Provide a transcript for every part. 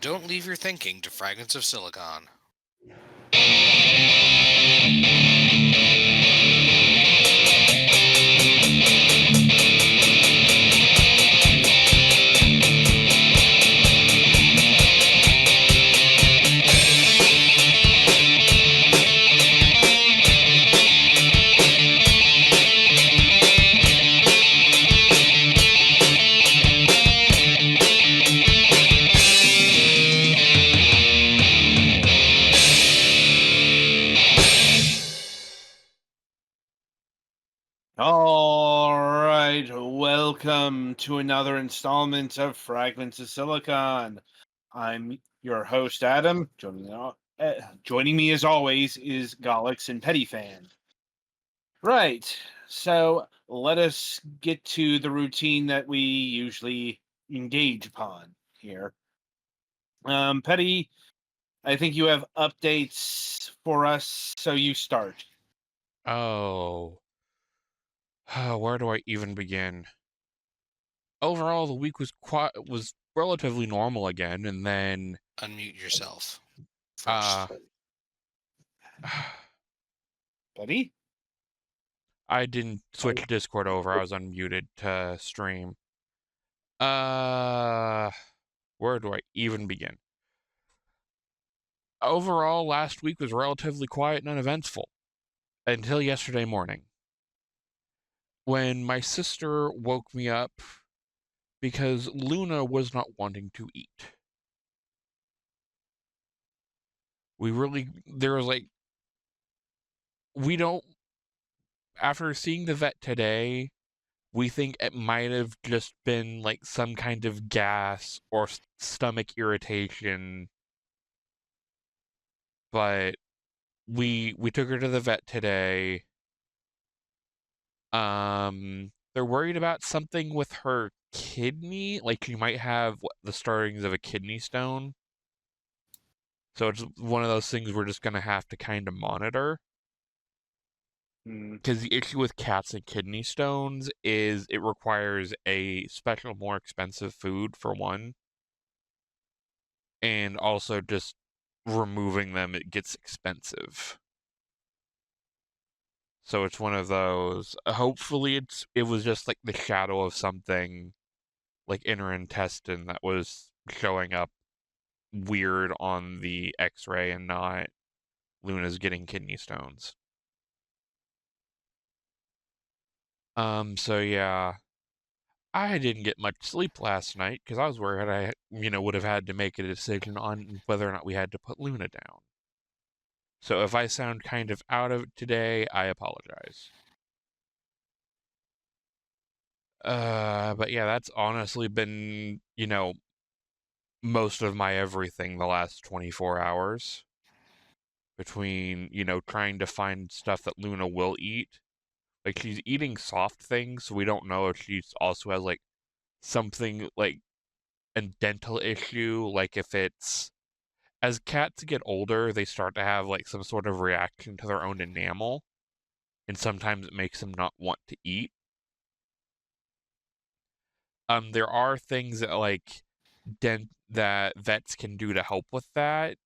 Don't leave your thinking to Fragments of Silicon. All right, welcome to another installment of Fragments of Silicon. I'm your host, Adam. Joining me as always is Golix and Pettyfan. Right, so let us get to the routine that we usually engage upon here. Petty, I think you have updates for us, so you start. Oh, where do I even begin? Overall, the week was relatively normal again, and then Unmute yourself first. uh, Petty? I didn't switch Discord over. I was unmuted to stream. Where do I even begin? Overall, last week was relatively quiet and uneventful until yesterday morning, when my sister woke me up because Luna was not wanting to eat. After seeing the vet today, we think it might have just been like some kind of gas or stomach irritation. But we took her to the vet today. They're worried about something with her kidney, like she might have the startings of a kidney stone. So it's one of those things we're just gonna have to kind of monitor. Because the issue with cats and kidney stones is it requires a special, more expensive food, for one. And also just removing them, it gets expensive. So it's one of those. Hopefully it was just like the shadow of something like in her intestine that was showing up weird on the x-ray and not Luna's getting kidney stones. So yeah, I didn't get much sleep last night because I was worried I, would have had to make a decision on whether or not we had to put Luna down. So if I sound kind of out of it today, I apologize. But yeah, that's honestly been, most of my everything the last 24 hours. Between, trying to find stuff that Luna will eat. Like, she's eating soft things, so we don't know if she also has, like, something, like, a dental issue. Like, if it's... As cats get older, they start to have, like, some sort of reaction to their own enamel. And sometimes it makes them not want to eat. There are things that, like, that vets can do to help with that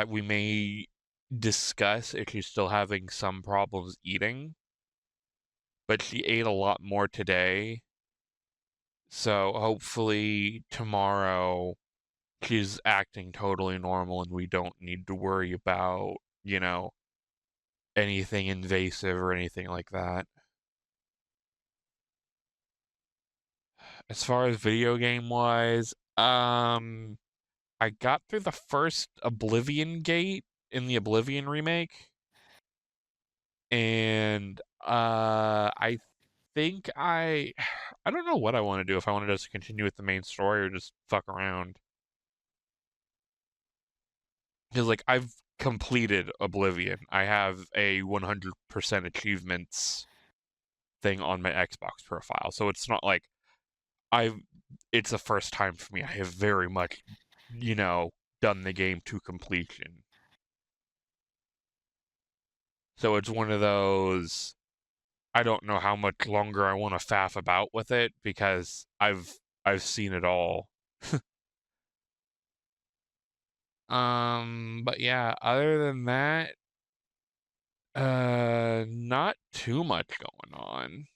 we may discuss if she's still having some problems eating. But she ate a lot more today. So hopefully tomorrow she's acting totally normal and we don't need to worry about, anything invasive or anything like that. As far as video game wise, I got through the first Oblivion gate in the Oblivion remake. And I think I don't know what I want to do, if I want to just continue with the main story or just fuck around. Because, like, I've completed Oblivion. I have a 100% achievements thing on my Xbox profile. So it's not like it's the first time for me. I have very much, done the game to completion. So it's one of those, I don't know how much longer I want to faff about with it because I've seen it all. But yeah, other than that, not too much going on,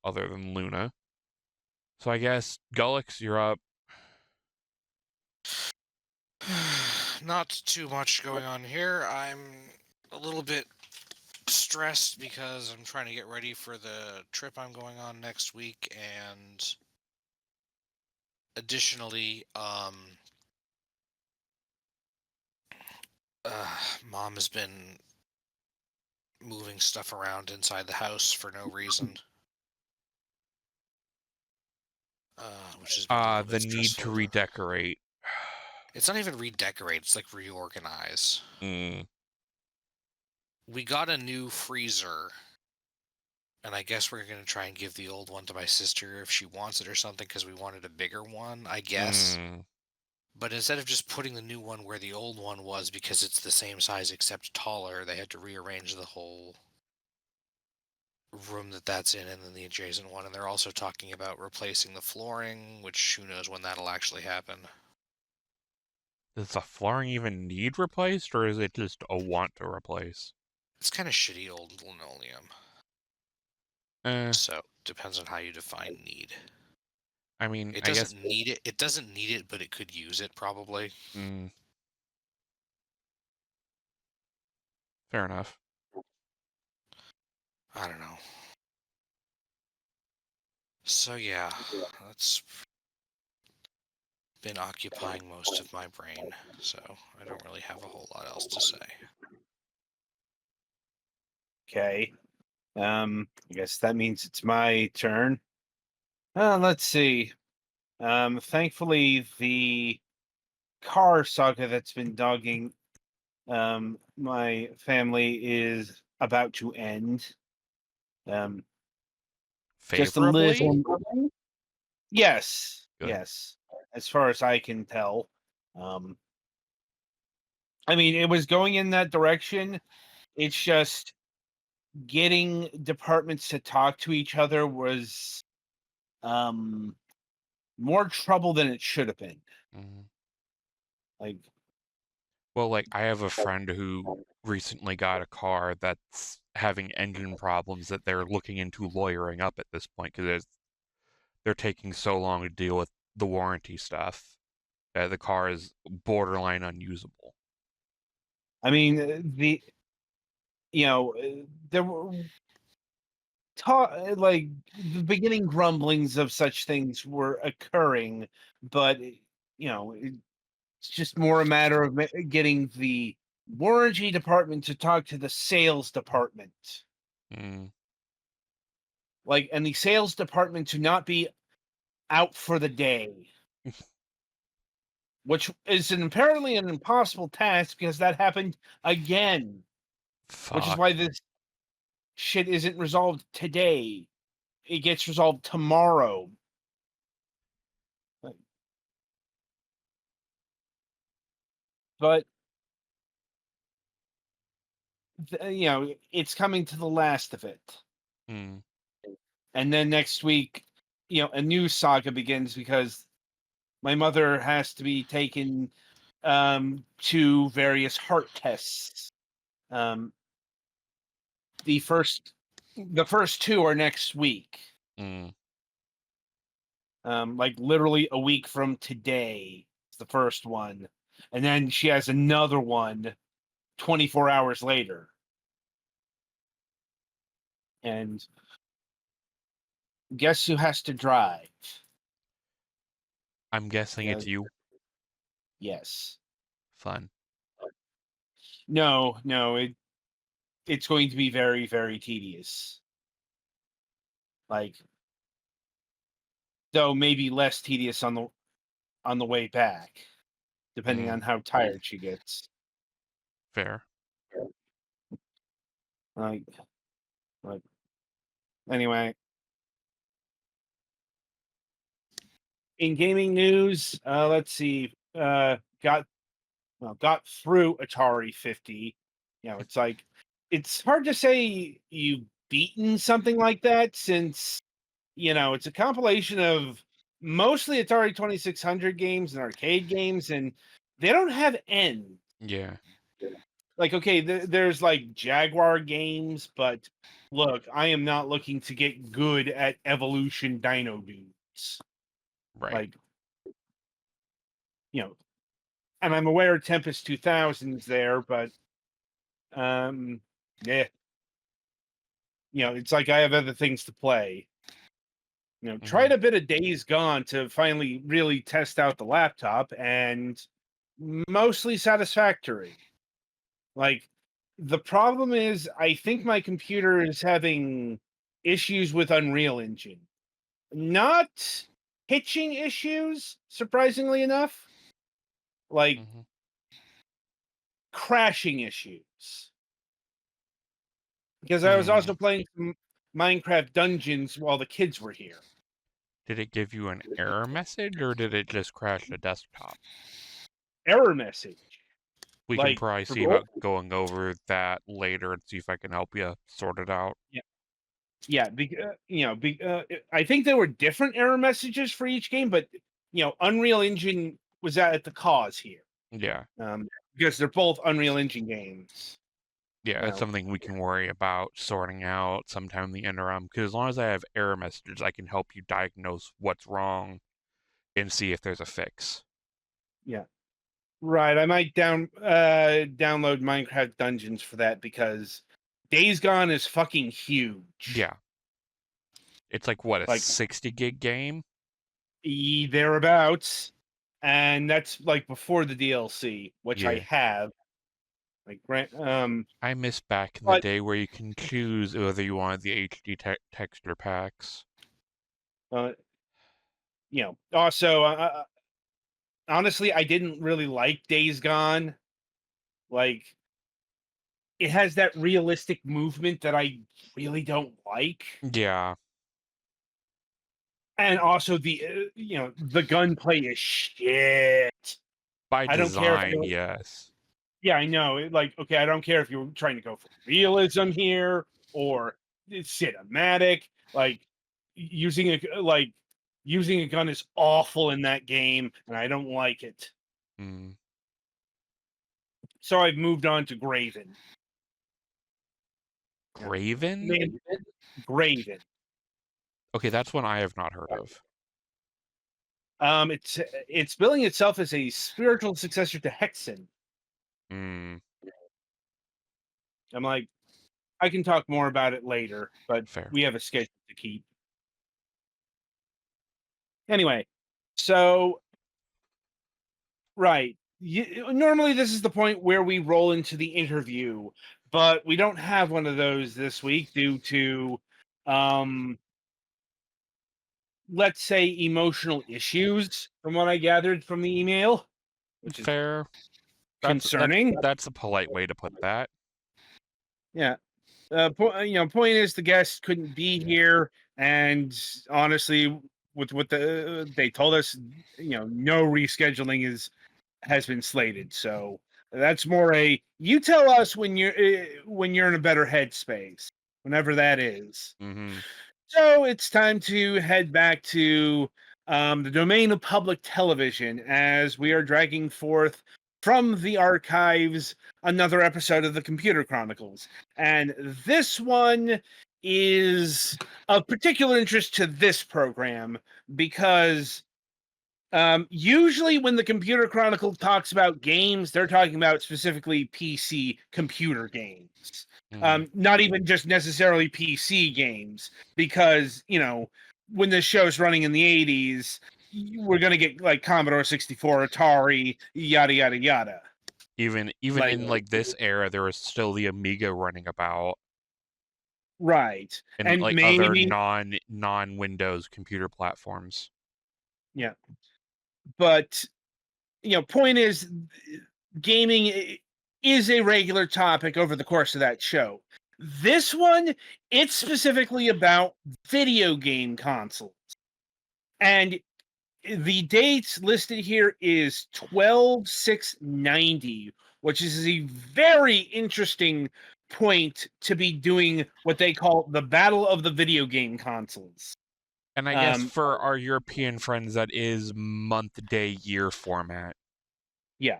other than Luna. So I guess Gullix, you're up. Not too much going on here. I'm a little bit stressed because I'm trying to get ready for the trip I'm going on next week, and additionally, Mom has been moving stuff around inside the house for no reason, which has been a little The bit need to stressful. redecorate. It's not even redecorate; it's like reorganize. Mm, We got a new freezer, and I guess we're gonna try and give the old one to my sister if she wants it or something, because we wanted a bigger one, I guess. mm. But instead of just putting the new one where the old one was, because it's the same size except taller, they had to rearrange the whole room that's in, and then the adjacent one. And they're also talking about replacing the flooring, which who knows when that'll actually happen. Does the flooring even need replaced, or is it just a want to replace? It's kind of shitty old linoleum, Eh, so depends on how you define need. I mean, It I guess. doesn't need it. It doesn't need it, but it could use it probably. Mm, fair enough. I don't know. So yeah, that's been occupying most of my brain, so I don't really have a whole lot else to say. Okay. I guess that means it's my turn. Let's see. Thankfully, the car saga that's been dogging my family is about to end. Just a Favorably? little. Yes, Good. yes. As far as I can tell, I mean, it was going in that direction. It's just getting departments to talk to each other was more trouble than it should have been. Mm. Like, Well, like, I have a friend who recently got a car that's having engine problems that they're looking into lawyering up at this point because they're taking so long to deal with the warranty stuff that the car is borderline unusable. I mean, there were like the beginning grumblings of such things were occurring, but it's just more a matter of getting the warranty department to talk to the sales department, Mm. like, and the sales department to not be out for the day, which is apparently an impossible task because that happened again, which is Fuck. why this shit isn't resolved today. It gets resolved tomorrow. But it's coming to the last of it. Mm. And then next week, a new saga begins because my mother has to be taken to various heart tests. Um, the first two are next week. Mm. Like literally a week from today is the first one. And then she has another one 24 hours later. And guess who has to drive? I'm guessing it's you. Yes. Fun. No, it's going to be very, very tedious. Like, though maybe less tedious on the way back, depending Mm. on how tired she gets. Fair. Like, anyway. In gaming news, let's see. Got through Atari 50. It's like it's hard to say you've beaten something like that since it's a compilation of mostly Atari 2600 games and arcade games, and they don't have ends. Yeah. Like, okay, there's like Jaguar games, but look, I am not looking to get good at Evolution Dino Dudes. Right. Like, you know, and I'm aware Tempest 2000's there, but yeah, it's like I have other things to play. Tried a bit of Days Gone to finally really test out the laptop, and mostly satisfactory. Like, the problem is, I think my computer is having issues with Unreal Engine. Not pitching issues, surprisingly enough. Like, Mhm. crashing issues. Because I was also playing some Minecraft Dungeons while the kids were here. Did it give you an error message, or did it just crash the desktop? Error message. We can Like, probably see about going over that later and see if I can help you sort it out. Yeah, I think there were different error messages for each game, but Unreal Engine was at the cause here. Yeah. Because they're both Unreal Engine games. Yeah, that's something we can worry about sorting out sometime in the interim. Because as long as I have error messages, I can help you diagnose what's wrong and see if there's a fix. Yeah. Right. I might download Minecraft Dungeons for that, because Days Gone is fucking huge. Yeah. It's like, what, a Like, 60 gig game? Thereabouts. And that's like before the DLC, which I Yeah. have. Like, I miss back in the day where you can choose whether you wanted the HD texture packs. Also, honestly, I didn't really like Days Gone. Like, it has that realistic movement that I really don't like. Yeah. And also the gunplay is shit. By I don't care design, yes. Yeah, I know. Okay, I don't care if you're trying to go for realism here or it's cinematic. Like, using a gun is awful in that game, and I don't like it. So I've moved on to Graven. Graven? Graven. Okay, that's one I have not heard of. It's billing itself as a spiritual successor to Hexen. I'm like, I can talk more about it later, but Fair. we have a schedule to keep. Anyway, so right. Normally this is the point where we roll into the interview, but we don't have one of those this week due to let's say emotional issues, from what I gathered from the email. Which is fair. Concerning. That's a polite way to put that. Yeah. Point is, the guest couldn't be here, and honestly, with what they told us, no rescheduling has been slated. So that's more you tell us when you're in a better headspace, whenever that is. So it's time to head back to the domain of public television, as we are dragging forth from the archives another episode of the Computer Chronicles. And this one is of particular interest to this program because usually when the Computer Chronicle talks about games, they're talking about specifically PC computer games. Not even just necessarily PC games, because, when this show's running in the 80s, we're going to get like Commodore 64, Atari, yada, yada, yada. Even in this era, there was still the Amiga running about. Right. And like maybe other non-Windows computer platforms. Yeah. But, point is, gaming is a regular topic over the course of that show. This one, it's specifically about video game consoles. And the dates listed here is 12/6/90, which is a very interesting point to be doing what they call the Battle of the Video Game Consoles. And I guess for our European friends, that is month, day, year format. Yeah.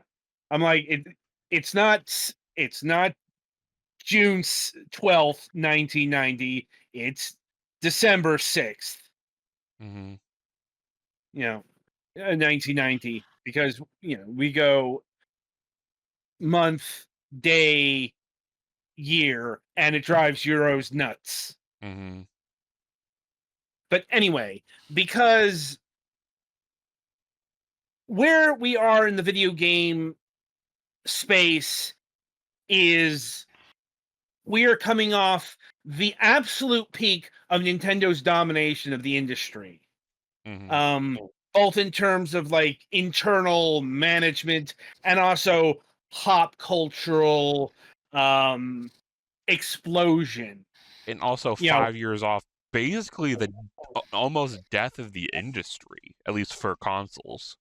I'm like, it's not June 12th, 1990. It's December 6th, Mm-hmm. 1990, because we go month, day, year, and it drives Euros nuts. Mm-hmm. But anyway, because where we are in the video game space is we are coming off the absolute peak of Nintendo's domination of the industry. Mm-hmm. Both in terms of like internal management and also pop cultural explosion. And also You know, 5 years off basically the almost death of the industry, at least for consoles.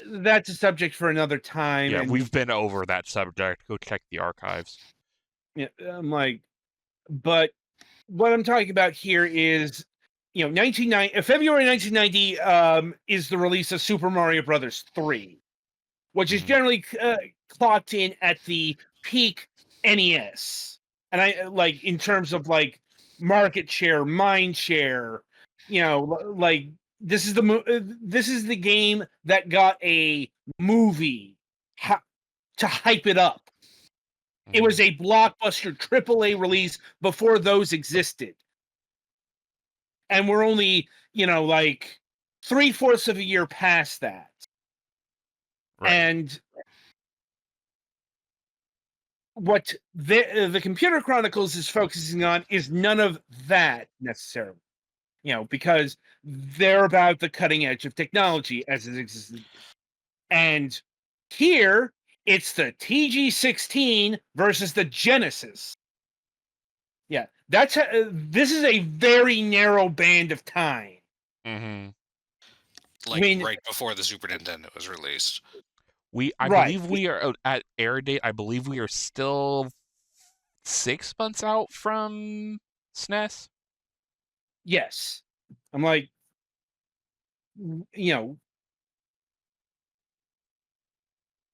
that's a subject for another time. Yeah, And we've been over that subject. Go check the archives. I'm like, but what I'm talking about here is, February 1990 is the release of Super Mario Brothers 3, which is Mhm. generally clocked in at the peak NES, and I like in terms of like market share, mind share. Like this is the game that got a movie to hype it up. It was Mhm. a blockbuster AAA release before those existed. And we're only, like 3/4 of a year past that. Right. And what the Computer Chronicles is focusing on is none of that necessarily. Because they're about the cutting edge of technology as it existed. And here, it's the TG16 versus the Genesis. Yeah, this is a very narrow band of time. Mhm. Like I mean, right before the Super Nintendo was released. I right. believe we are at air date. I believe we are still 6 months out from SNES. Yes. I'm like,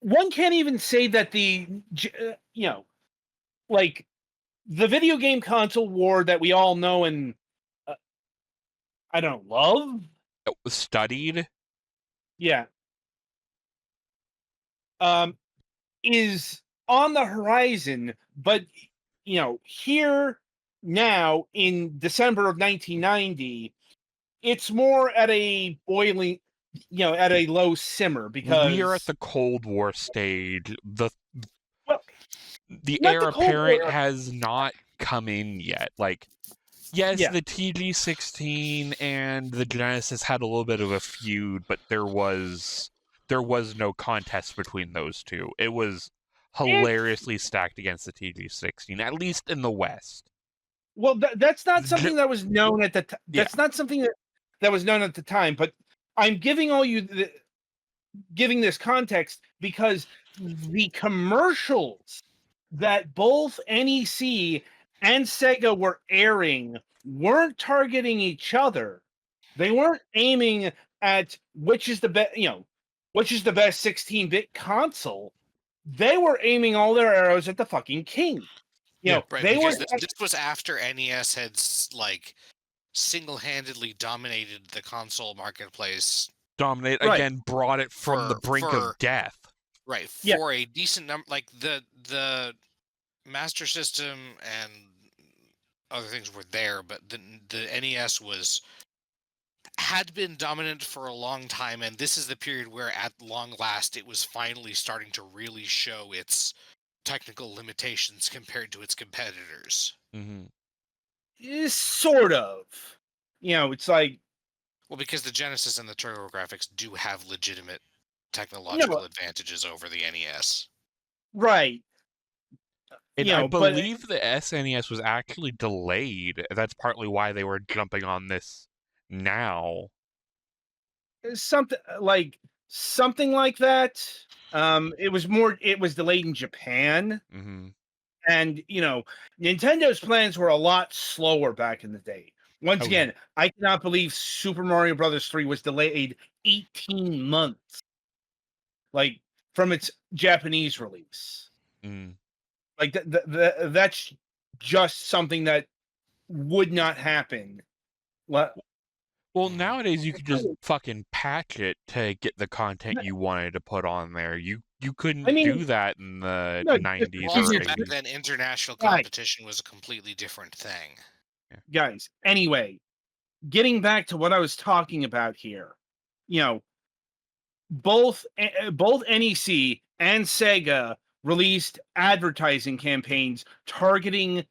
one can't even say that like the video game console war that we all know and I don't love. It was studied. Yeah. Is on the horizon, but here now in December of 1990, it's more at a boiling, at a low simmer We are at because, the Cold War stage. well, The not heir the Cold apparent War. has not come in yet. Like, yes, Yeah, the TG16 and the Genesis had a little bit of a feud, but there was no contest between those two. It was it hilariously stacked against the TG16, at least in the West. well, that's not The Ge- something that was known at the yeah, that's not something that was known at the time. But I'm giving giving this context because the commercials that both NEC and Sega were airing weren't targeting each other. They weren't aiming at which is the best, which is the best 16-bit console. They were aiming all their arrows at the fucking king. Yeah. Right, They were because this was after NES had like single-handedly dominated the console marketplace dominate right. again, brought it from the brink of death. right Yeah. for a decent number. Like the Master System and other things were there, but the NES had been dominant for a long time, and this is the period where, at long last, it was finally starting to really show its technical limitations compared to its competitors. Mm-hmm. Sort of. It's like Well, because the Genesis and the TurboGrafx do have legitimate no, technological advantages over the NES. right. And I But believe the SNES was actually delayed. That's partly why they were jumping on this now. something like that. It was delayed in Japan, Mm-hmm. and Nintendo's plans were a lot slower back in the day. Once Oh, yeah. again, I cannot believe Super Mario Brothers 3 was delayed 18 months. Like from its Japanese release. Mm. Like that's just something that would not happen. Well, nowadays you could just fucking patch it to get the content you wanted to put on there. You couldn't do that in the 90s or Also, 80s. back then, international competition was a completely different thing. Guys, anyway, getting back to what I was talking about here, both NEC and Sega released advertising campaigns targeting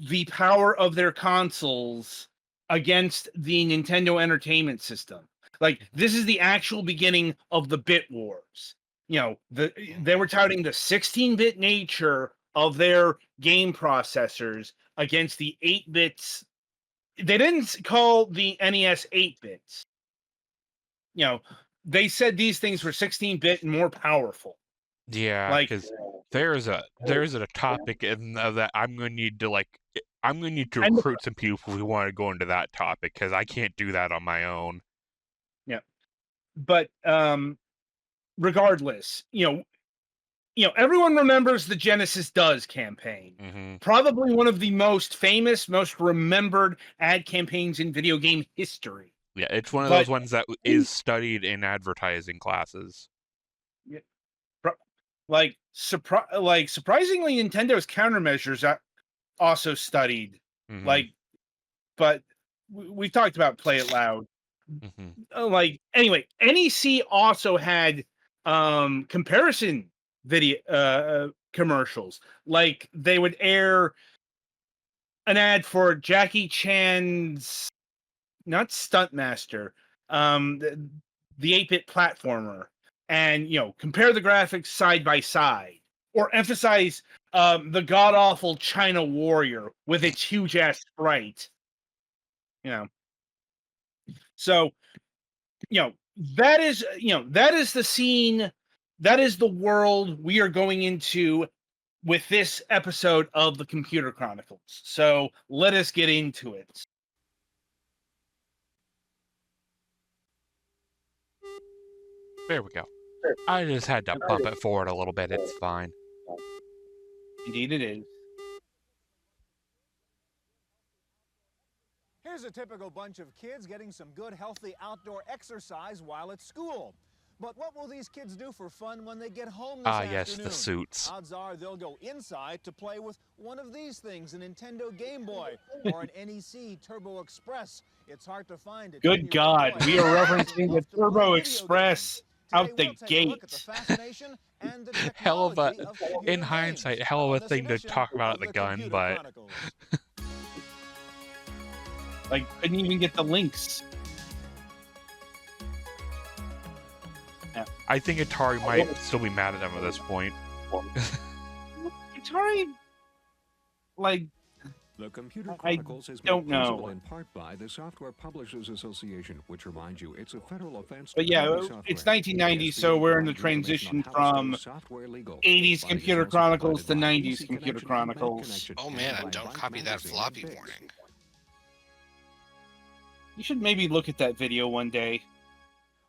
the power of their consoles against the Nintendo Entertainment System. Like, this is the actual beginning of the bit wars. They were touting the 16-bit nature of their game processors against the 8-bits. They didn't call the NES 8-bits. They said these things were 16-bit and more powerful. Yeah, because there's a topic in that I'm gonna need to recruit some people who want to go into that topic, because I can't do that on my own. Yeah, but regardless, everyone remembers the Genesis Does campaign. Mm-hmm. Probably one of the most famous, most remembered ad campaigns in video game history. Yeah, it's one of those ones that is studied in advertising classes. Yeah, surprisingly, Nintendo's countermeasures are also studied. Mm-hmm. But we've talked about Play It Loud. Mm-hmm. Anyway, NEC also had comparison video commercials. Like, they would air an ad for Jackie Chan's, not Stuntmaster, the 8-bit platformer, and compare the graphics side by side, or emphasize the god-awful China Warrior with its huge ass sprite. So that is the scene, that is the world we are going into with this episode of the Computer Chronicles. So let us get into it. There we go. I just had to bump it forward a little bit. It's fine. Indeed it is. Here's a typical bunch of kids getting some good, healthy outdoor exercise while at school. But what will these kids do for fun when they get home this afternoon? Yes, the suits. Odds are they'll go inside to play with one of these things, a Nintendo Game Boy or an NEC Turbo Express. It's hard to find it. Good God, we are referencing the Turbo Express out the gate. Hell of a, in hindsight, hell of a thing to talk about at the gun, but couldn't even get the links. Yeah. I think Atari might still be mad at them at this point. Atari, the Computer Chronicles is made possible in part by the Software Publishers Association, which reminds you it's a federal offense. But yeah, it's 1990, so we're in the transition from 80s Computer Chronicles to 90s Computer Chronicles. Oh man, don't copy that floppy warning. You should maybe look at that video one day.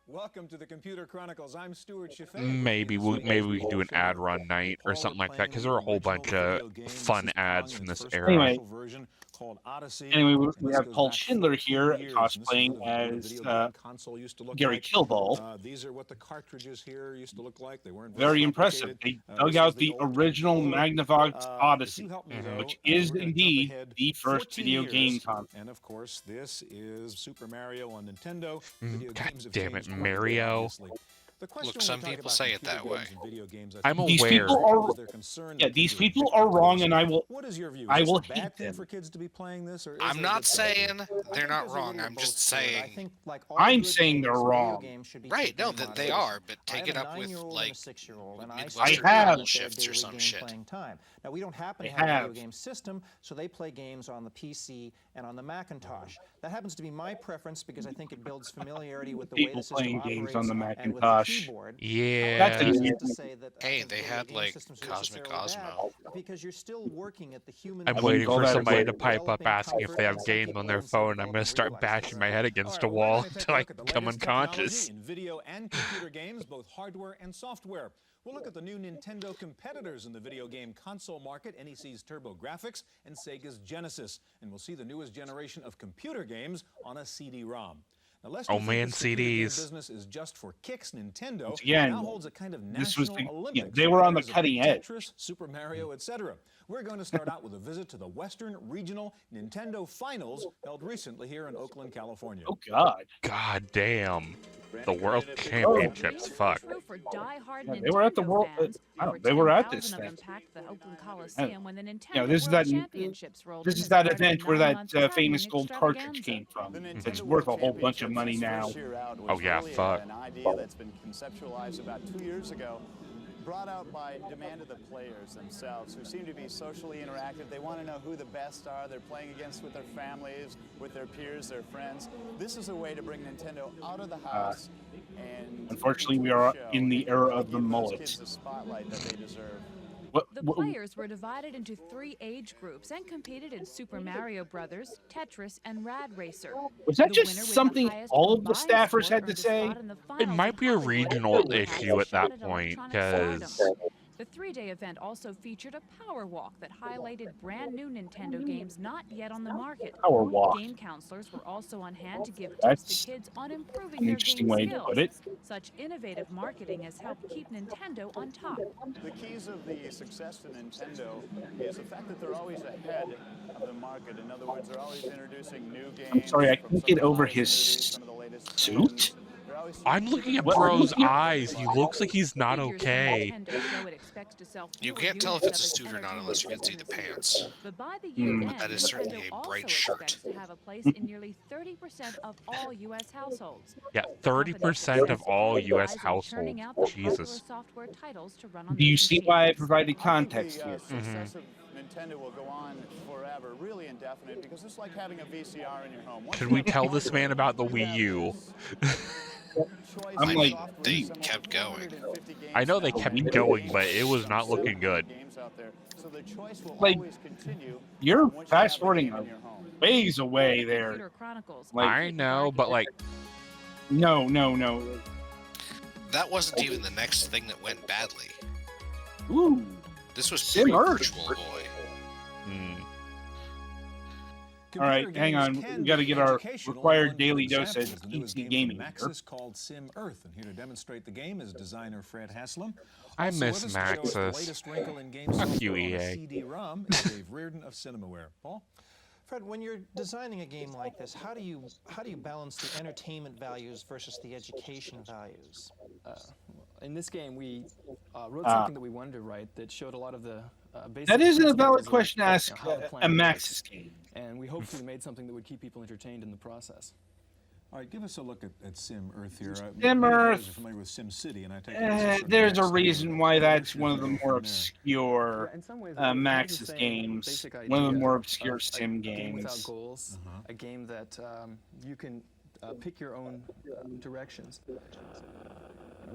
Welcome to the Computer Chronicles. I'm Stuart Chaffee. Maybe we can do an ad run night or something like that, because there are a whole bunch of fun ads from this era. Anyway, we have Paul Schindler here cosplaying as Gary Killball. These are what the cartridges here used to look like. They weren't very impressive. They dug out the original Magnavox Odyssey, which is indeed the first video game console. And of course, this is Super Mario on Nintendo. God damn it, Mario. Look, some people say it that way. I'm aware. These people are wrong, and I will hate them. I'm not saying they're not wrong. I'm just saying. I'm saying they're wrong. Right? No, that they are, but take it up with Midwestern shifts or some shit. Now, we don't happen to have a video game system, so they play games on the PC and on the Macintosh. That happens to be my preference because I think it builds familiarity with the way the system operates games on the Macintosh. keyboard. Yeah. That's However, a- this isn't to say that I Hey, think they video had game like systems are Cosmic necessarily Cosmo. bad, because you're still working at the human. I'm I waiting wouldn't call for that a somebody great- to pipe up asking if they have games on their phone. I'm going to start bashing my head against a wall until I become unconscious. In video and computer games, both hardware and software. We'll look at the new Nintendo competitors in the video game console market, NEC's TurboGrafx and Sega's Genesis. And we'll see the newest generation of computer games on a CD-ROM. Now, lest you Oh think man, this computer game CDs. business is just for kicks, Nintendo Once again, now holds a kind of this was national the- Olympics. they were on the with cutting players edge. of Tetris, Super Mario, etc. We're going to start out with a visit to the Western Regional Nintendo Finals held recently here in Oakland, California. Oh God. God damn. The World Championships, fuck. Yeah, they were at the world. I don't. They were at this thing. This is that event where that famous gold cartridge came from. It's worth a whole bunch of money now. Oh yeah, fuck. An idea that's been conceptualized about 2 years ago, brought out by demand of the players themselves, who seem to be socially interactive. They want to know who the best are. They're playing against with their families, with their peers, their friends. This is a way to bring Nintendo out of the house. And Unfortunately, we are in the era of the give those mullet. kids the spotlight that they deserve. The players were divided into 3 age groups and competed in Super Mario Brothers, Tetris, and Rad Racer. Was that The just winner with the something highest all of the combined staffers score had to earned a say? spot in the It finals might in be a Hollywood regional and issue at a that shot point, electronic because stardom. The 3-day event also featured a power walk that highlighted brand new Nintendo games not yet on the market. Power walk. Game counselors were also on hand to give tips That's to kids on improving an their interesting game way skills. to put it. Such innovative marketing has helped keep Nintendo on top. The keys of the success to Nintendo is the fact that they're always ahead of the market. In other words, they're always introducing new games. I'm sorry, I from can't some get of the over hottest his movies, some of the latest suit. trends. They're always I'm looking at What- Bro's eyes. He looks like he's not Figures from okay. Nintendo show it expects to sell You fewer can't tell if units it's a of suit or not entertainment unless you can see the systems this pants. year. But by the year's end, That is certainly Nintendo a also bright shirt. expects to have a place in nearly 30% of all U.S. households. Yeah, The company 30% of all says it U.S. relies on churning households. out the popular Jesus. software titles to run on Do you these see why I machines. provided I think context the here? success of Nintendo will go on forever, really indefinite, because it's like having a VCR in your home. Once Should you we have a tell this hardware, man about the you Wii have U? choice I'm of like, software, they some kept going. 450 games I know they now, kept and going, games but it was not from looking good. games out there. So the choice will Like, always continue You're once you have fast the forwarding game a in your home. ways away there. Computer Chronicles. Like- I know, but like, No. That wasn't even the next thing that went badly. Ooh. This was Sim pre-Virtual Earth. Boy. All right, hang on. We got to get our required daily dose of PC gaming here. Maxis called Sim Earth, and here to demonstrate the game is designer Fred Haslam. I Also miss with us to show us the Maxis. latest wrinkle in game Fuck software you, on a EA. CD-ROM is Dave Reardon of CinemaWare. Paul? Fred, when you're designing a game like this, how do you balance the entertainment values versus the education values? In this game, we wrote something that we wanted to write that showed a lot of the basic That isn't a principles valid of, question to ask how the a planet works. Maxis game. And we hopefully made something that would keep people entertained in the process. All right, give us a look at Sim Earth here. Sim Many players Earth. are familiar with Sim City, and I take it this is sort of There's the a next reason why that's one of the evolution more from there. obscure In some ways, it was the Maxis same games. basic One of the idea more obscure of sim a game without games. goals, a game that you can pick your own directions.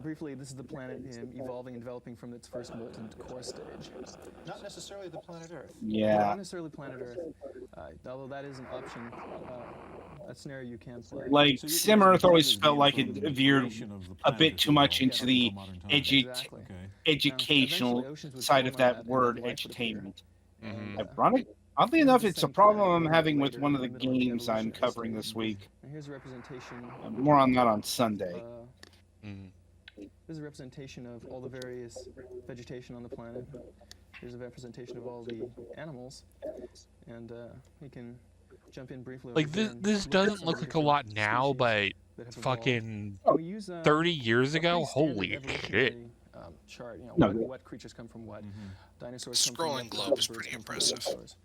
Briefly, this is the planet evolving and developing from its first molten core stage. Not necessarily the planet Earth. Yeah. Not necessarily planet Earth, although that is an option, a scenario you can play. Like So you Sim can Earth always use felt game like for it the veered creation of the a planet, bit if too you much will, into the modern times. Exactly. educational Eventually, oceans would side form of on that and word, life would appear. edutainment. And, Ironic. Oddly enough, it's a problem I'm having with one of the games I'm covering this week. and here's a representation. More on that on Sunday. Here's a representation of all the various vegetation on the planet. Here's a representation of all the animals, and we can jump in briefly. Like this doesn't look like a lot now, but fucking 30 years ago, holy shit. Chart, No. what creatures come from what. Dinosaurs come from Scrolling what, globe is birds pretty come from impressive. dinosaurs.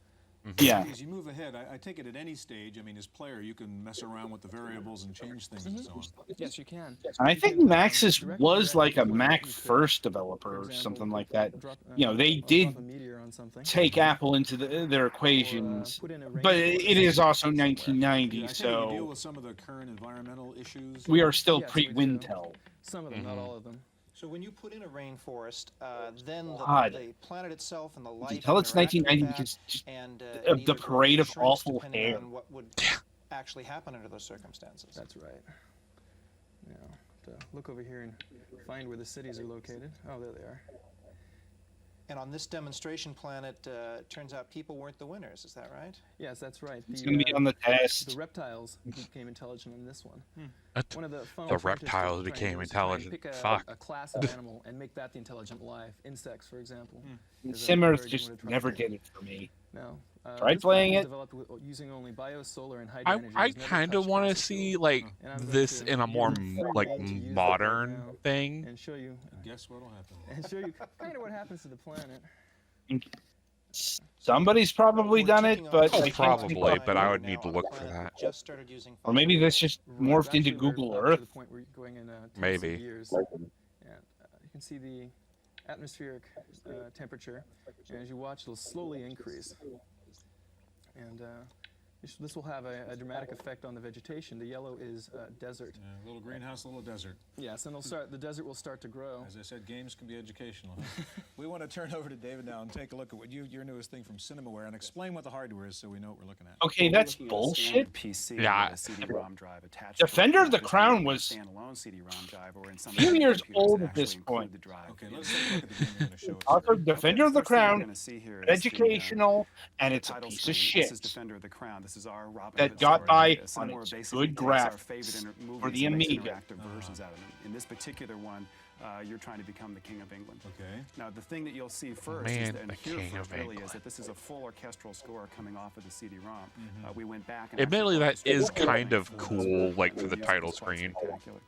Yeah. As you move ahead, I take it at any stage, I mean, as player, you can mess around with the variables and change things and so on. Yes, you can. And I You think can, Maxis directly was interact like a with Mac what you could, first for developer or example, something like that. drop- You know, they drop did a meteor on something. take Apple into their equations, put in a but it is also 1990, Can you deal so with some of the current environmental issues? we are still Yes, we do. pre-Wintel. Some of them, not all of them. So when you put in a rainforest, then God. the planet itself and the You life can tell it's interact with 1990 that, because just and of it the either grows parade or of shrinks awful depending hair. on what would actually happen under those circumstances. That's right. Now, to look over here and find where the cities are located. Oh, there they are. And on this demonstration planet, it turns out people weren't the winners. Is that right? Yes, that's right. It's going to be on the test. The reptiles became intelligent on this one. One of the fun The alternatives to reptiles trying to became do is try and intelligent. pick Fuck. a class of animal and make that the intelligent life. Insects, for example. is a Simurth very just good one to try never to do. did it for me. No. Tried This playing plan was it. developed using only biosolar and hydro energy. I It's never kind of touched want to fossil see fuels. like And I'm going this to in a give more you free like rein to use it right modern now thing. and show you Guess what'll happen? and show you kind of what happens to the planet. Somebody's probably We're done ticking it, off but the I Oh, can't timeline think probably, of- but I right would now need to on a look for planet that. just started using Or maybe fossil this just Right, morphed actually, into we're Google up Earth. To the point where you're going in tens Maybe. of years. And you can see the atmospheric temperature, and as you watch, it'll slowly increase. And this will have a dramatic effect on the vegetation. The yellow is desert. A little greenhouse, a little desert. Yes, and the desert will start to grow. As I said, games can be educational. Huh? We want to turn over to David now and take a look at what your newest thing from CinemaWare and explain what the hardware is so we know what we're looking at. Okay, that's bullshit. PC Yeah. with a CD-ROM drive attached Defender to it. of the This Crown may be a was standalone CD-ROM drive, or in some few of the years computers old that at this actually include point. the drive. Okay, let's take a look at the game you're going to show us. Also, here. Defender of the First thing you're Crown, gonna see here is the, educational, and it's a title piece screen. of This shit is Defender of the Crown. This is our Robin that Hood got story. by Cinema on War its basically good takes our graphics favorite for movies the and makes Amiga. interactive versions out of them. In this particular one, you're trying to become the King of England. Okay. Now, the thing that you'll see first Man, is that, and the here King first of really is England. that this is a full orchestral score coming off of the CD-ROM. We went back and Admittedly, actually that is wrote the kind of score. cool, like for the It's title quite screen. spectacular.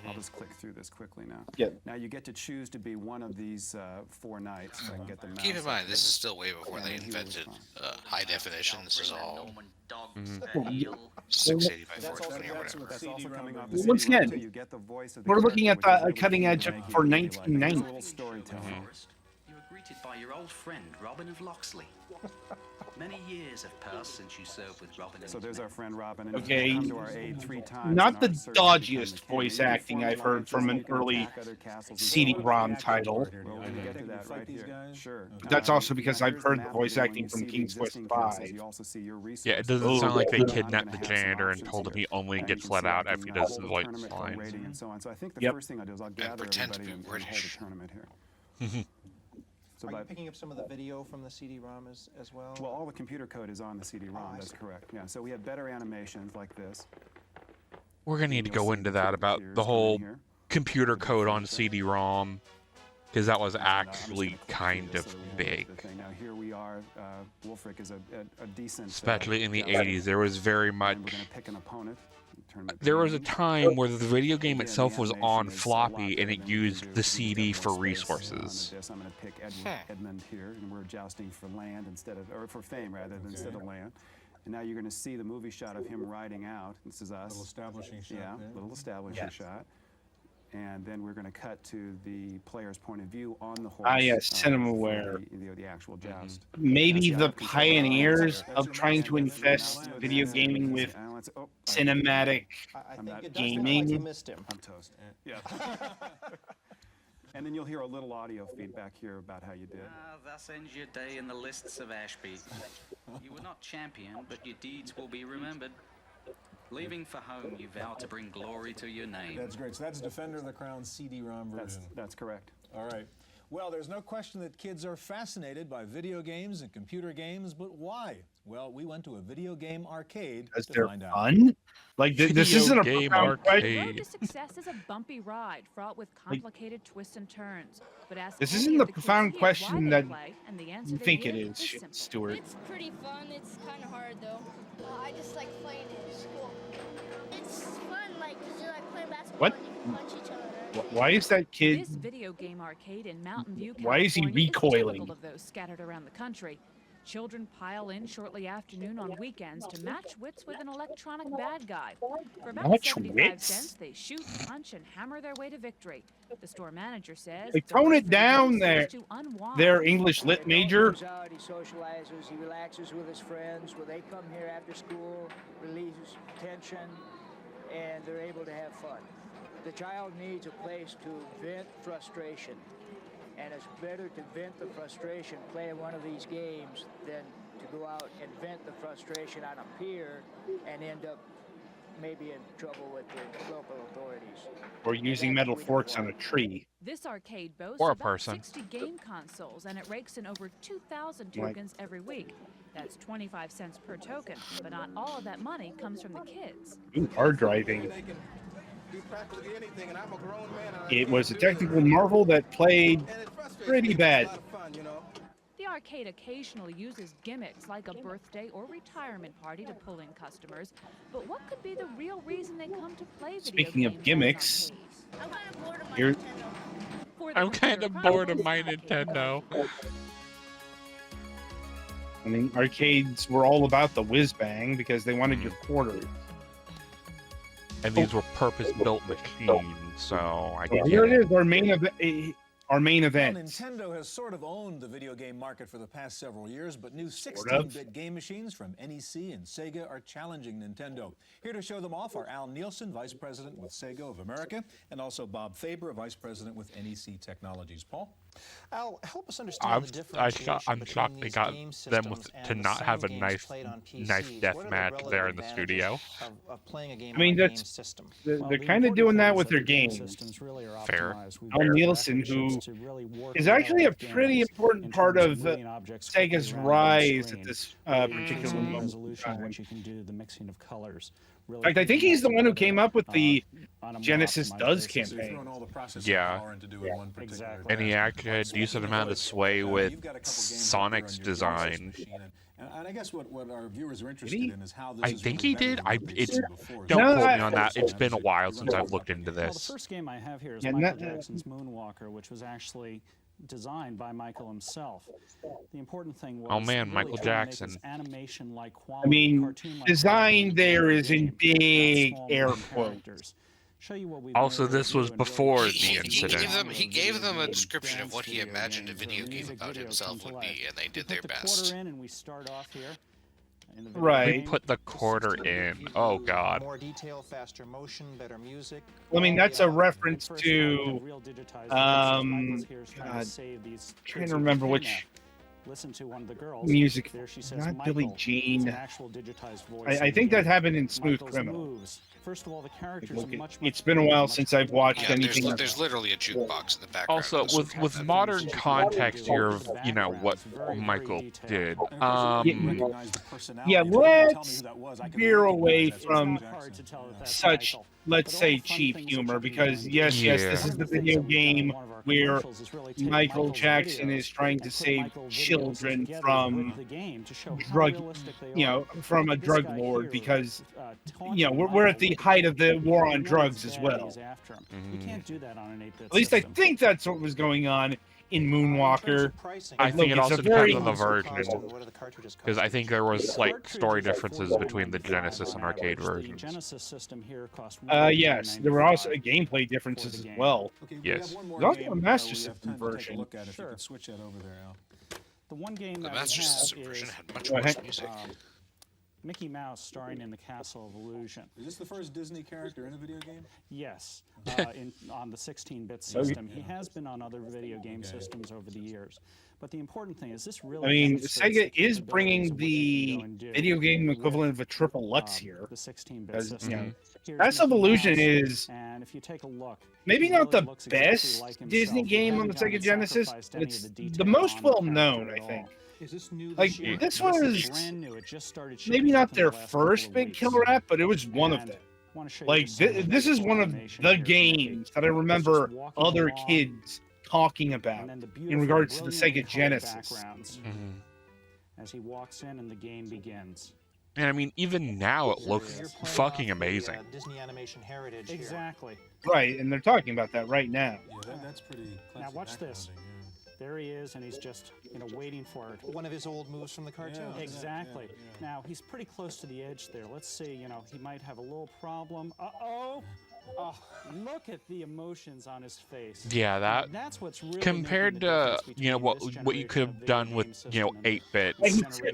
I'll just click through this quickly now. Yep. Now you get to choose to be one of these 4 knights. If I can get the mouse. Keep in up mind, there. this is still way before they And he will invented respond. high definition. This is all Mhm. 680 by That's 420 or also, whatever. that's also coming off the Well, once CD-ROM, again, too. You get the voice of the we're looking at character, the which is cutting really edge key to for make it really like- 1990. It's a little storytelling. You were greeted by your old friend, Robin of Locksley. Many years have passed since you served with Robin and So his there's men. our friend Robin. And Okay, he's come to our aid 3 times not in the our search to become the dodgiest king. voice You can acting form I've heard from an alliances, you can early attack other castles and so CD-ROM on. title. Well, we're gonna get to Can you that fight right these here. guys? Sure. Okay. That's Now, also because now I've here's the heard the map voice again. When acting you from see the King's Quest existing castles, V. you also see your resources. Yeah, it doesn't Oh, sound like they yeah. kidnapped the I'm gonna have janitor and some told him he options only here. gets And let you can out see after he I does can his hold voice tournament code lines. rating and so on. So I think the Yep. first thing I'll do is I'll gather pretend to everybody be and hold British. a tournament here. So Are you by, picking up some of the video from the CD-ROM as well? well, all the computer code is on the CD-ROM. Oh, I That's see. correct. Yeah. So we have better animations like this. We're gonna need to You'll go see into the that two about computers the coming whole here. computer code on CD-ROM, because that was And, I'm just actually gonna click through kind this of so that we have big. the thing. Now here we are. Wolfric is a decent. Especially in the jousting. 80s, there was very And much. we're gonna pick an opponent. Tournament There was a team. time where the video game Again, itself the was animation on is a lot floppy better and than it we can used do. the We just CD have for more space on resources. this. I'm going to pick Edmund here, and we're jousting for land instead of, or for fame rather than instead of land. And now you're going to see the movie shot of him riding out. This is us. Little establishing shot Yeah, there. little establishing shot. And then we're going to cut to the player's point of view on the horse. Ah, yes, for CinemaWare. the actual joust. Maybe Now, see, I the have control of the pioneers lines. of trying to And infest now video let's- gaming with now let's- oh, cinematic I I'm think not it does look like gaming. you missed him. I'm toast. Yeah. And then you'll hear a little audio feedback here about how you did. Thus ends your day in the lists of Ashby. You were not champion, but your deeds will be remembered. Leaving for home, you vow to bring glory to your name. That's great. So that's Defender of the Crown CD-ROM version. That's correct. All right. Well, there's no question that kids are fascinated by video games and computer games, but why? Well, we went to a video game arcade because to they're find out. fun. Like this Video isn't a game profound arcade. question. The road to success is a bumpy ride fraught with complicated twists and turns. But ask This any isn't of the the kids profound here question why they that play, and the answer you they think it give is, simple. Stuart. It's pretty fun. It's kind of hard though. I just like playing it in school. It's fun, like, because you're like playing basketball What? and you can punch each other. Why is that kid? This video game arcade in Mountain View, Why is he California, recoiling? Is typical of those scattered around the country. Children pile in shortly after noon on weekends to match wits with an electronic bad guy. For about Match 75 wits? cents, they shoot, punch, and hammer their way to victory. The store manager says They it's a way tone for it the down youngsters there. to unwind. Their English lit major. Goes out, he socializes, he relaxes with his friends. When they come here after school, releases tension, and they're able to have fun. The child needs a place to vent frustration, and it's better to vent the frustration playing one of these games than to go out and vent the frustration on a pier and end up maybe in trouble with the local authorities. Or using metal forks on a tree. This arcade boasts Or a about person. 60 game consoles, and it rakes in over 2,000 Right. tokens every week. That's 25 cents per token, but not all of that money comes from the kids. Ooh, hard driving. It was a technical marvel that played pretty bad. The arcade occasionally uses gimmicks like a birthday or retirement party to pull in customers, but what could be the real reason they come to play video Speaking of games gimmicks, I'm kind of bored of my here, Nintendo. For the I'm kind Computer of bored of Chronicles my arcade Nintendo. I mean, arcades were all about the whiz bang because they wanted your quarters. And these were purpose-built machines, so I Well, get here it. it is, our main event. Our main Well, event. Nintendo has sort of owned the video game market for the past several years, but new Sort of. 16-bit game machines from NEC and Sega are challenging Nintendo. Here to show them off are Al Nielsen, Vice President with Sega of America, and also Bob Faber, Vice President with NEC Technologies. Paul? Al, help us understand the differentiation I'm between shocked they these got game them with, systems and to the not have a same games nice, played on nice PCs. death What are the match relative there in the advantages studio. of playing a game I mean, on a game that's system? they're Well, kind of the doing important that thing with is their that the game games. systems really are Fair. optimized. We've Al built Nielsen, efforts who to really work is well actually a with pretty games important in part terms of moving objects quickly Sega's around the rise screen, at this really particular enhancing the moment. in resolution of time. what you can do, the mixing of colors. In Really fact, I think putting he's the that one who together, came up with the on a more Genesis optimized Does basis. So you're campaign. throwing all the processing Yeah. power into doing one particular Exactly. And he task. actually had a decent amount of sway with You've got a couple games out there on Sonic's your design. machine, and I guess what our viewers are he? interested in is how this I is think really he better did. than what they've It's seen before. don't No, quote I- me on that. It's been a while since I've looked into Well, the this. first game I have here is Yeah, Michael not- Jackson's Moonwalker, which was actually designed by Michael himself. The important thing was Oh, man, really Michael trying to make Jackson. this animation-like I quality, mean, cartoon-like design quality there in is in game, big not small air moving quotes. characters. Show you what we've Also, been able this to was do and really before show the you incident. He gave them a video description of games, what he video imagined a games, video game music about videos himself come to would life. be, and they We did put their the best. quarter in and we start off here. In the video Right. game. Put the quarter in. Oh, God. More detail, faster motion, better music. Well, I mean, that's a reference First of all, we to have real digitized voices. Michael's here is trying to God, save these trying kids to who remember can which kidnap. Listen to one of the girls. music. There she says, Not Michael. Billie It's Jean. an actual digitized voice I in the think that game. happened in Smooth Michael's Criminal. moves. First of all, the characters Look, are much, it's been a while since I've watched Yeah, anything. there's literally a jukebox in the background. Also, with modern context here of, what Michael did, Yeah, let's veer away from such, let's say, cheap humor, because yes, this is the video game where Michael Jackson is trying to save children from from a drug lord, because we're at the height of the war on drugs as well. We can't do that on an 8-bit At least I system. think that's what was going on in Moonwalker. I think it Look, also it's a very- depends on the version, because I think there was like story differences between the Genesis and arcade The versions. Genesis system here cost Yes, there were also gameplay differences as well. Okay, we Yes. have one more There's also game, a Master we have System time to take a version. look at. If you Sure. could switch that over there, Al. The one game The that Master we System have version is had much Go worse ahead. music. Mickey Mouse starring in the Castle of Illusion. Is this the first Disney character in a video game? Yes, on the 16-bit system. He has been on other video game systems over the years. But the important thing is this really I mean, demonstrates Sega the is capabilities of bringing what they can the go and do video game with, equivalent of a triple Lux here. The 16-bit Because, system. Here's Castle of Mickey Illusion Mouse, is and if you take a look, maybe he not the really looks exactly best like himself. Disney He game on hasn't the gone Sega and Genesis, sacrificed but any of it's the the detail most on well the known, character I at think. all. Is this new Like, this year? this This was is brand new. It just started maybe shipping not within their the last couple first of big weeks. killer app, but it was one of And them. wanna show you Like, just some of the this is one of animation the here from Mickey. games that I He's just remember walking other along, kids talking about and then the in beautiful, regards to the brilliantly Sega colored Genesis. backgrounds as he walks in and the game begins. And I mean, even now it looks You're playing fucking off the, amazing. Disney animation heritage here. Exactly. Right, and they're talking about that right now. Yeah, that's pretty classic Now watch this. backgrounding, yeah. There he is, and he's just, waiting for it. One of his old moves from the cartoon. Yeah, exactly. Yeah. Now, he's pretty close to the edge there. Let's see, he might have a little problem. Uh-oh! Oh, look at the emotions on his face. Yeah, that's what's really compared to what you could have done with 8-bit.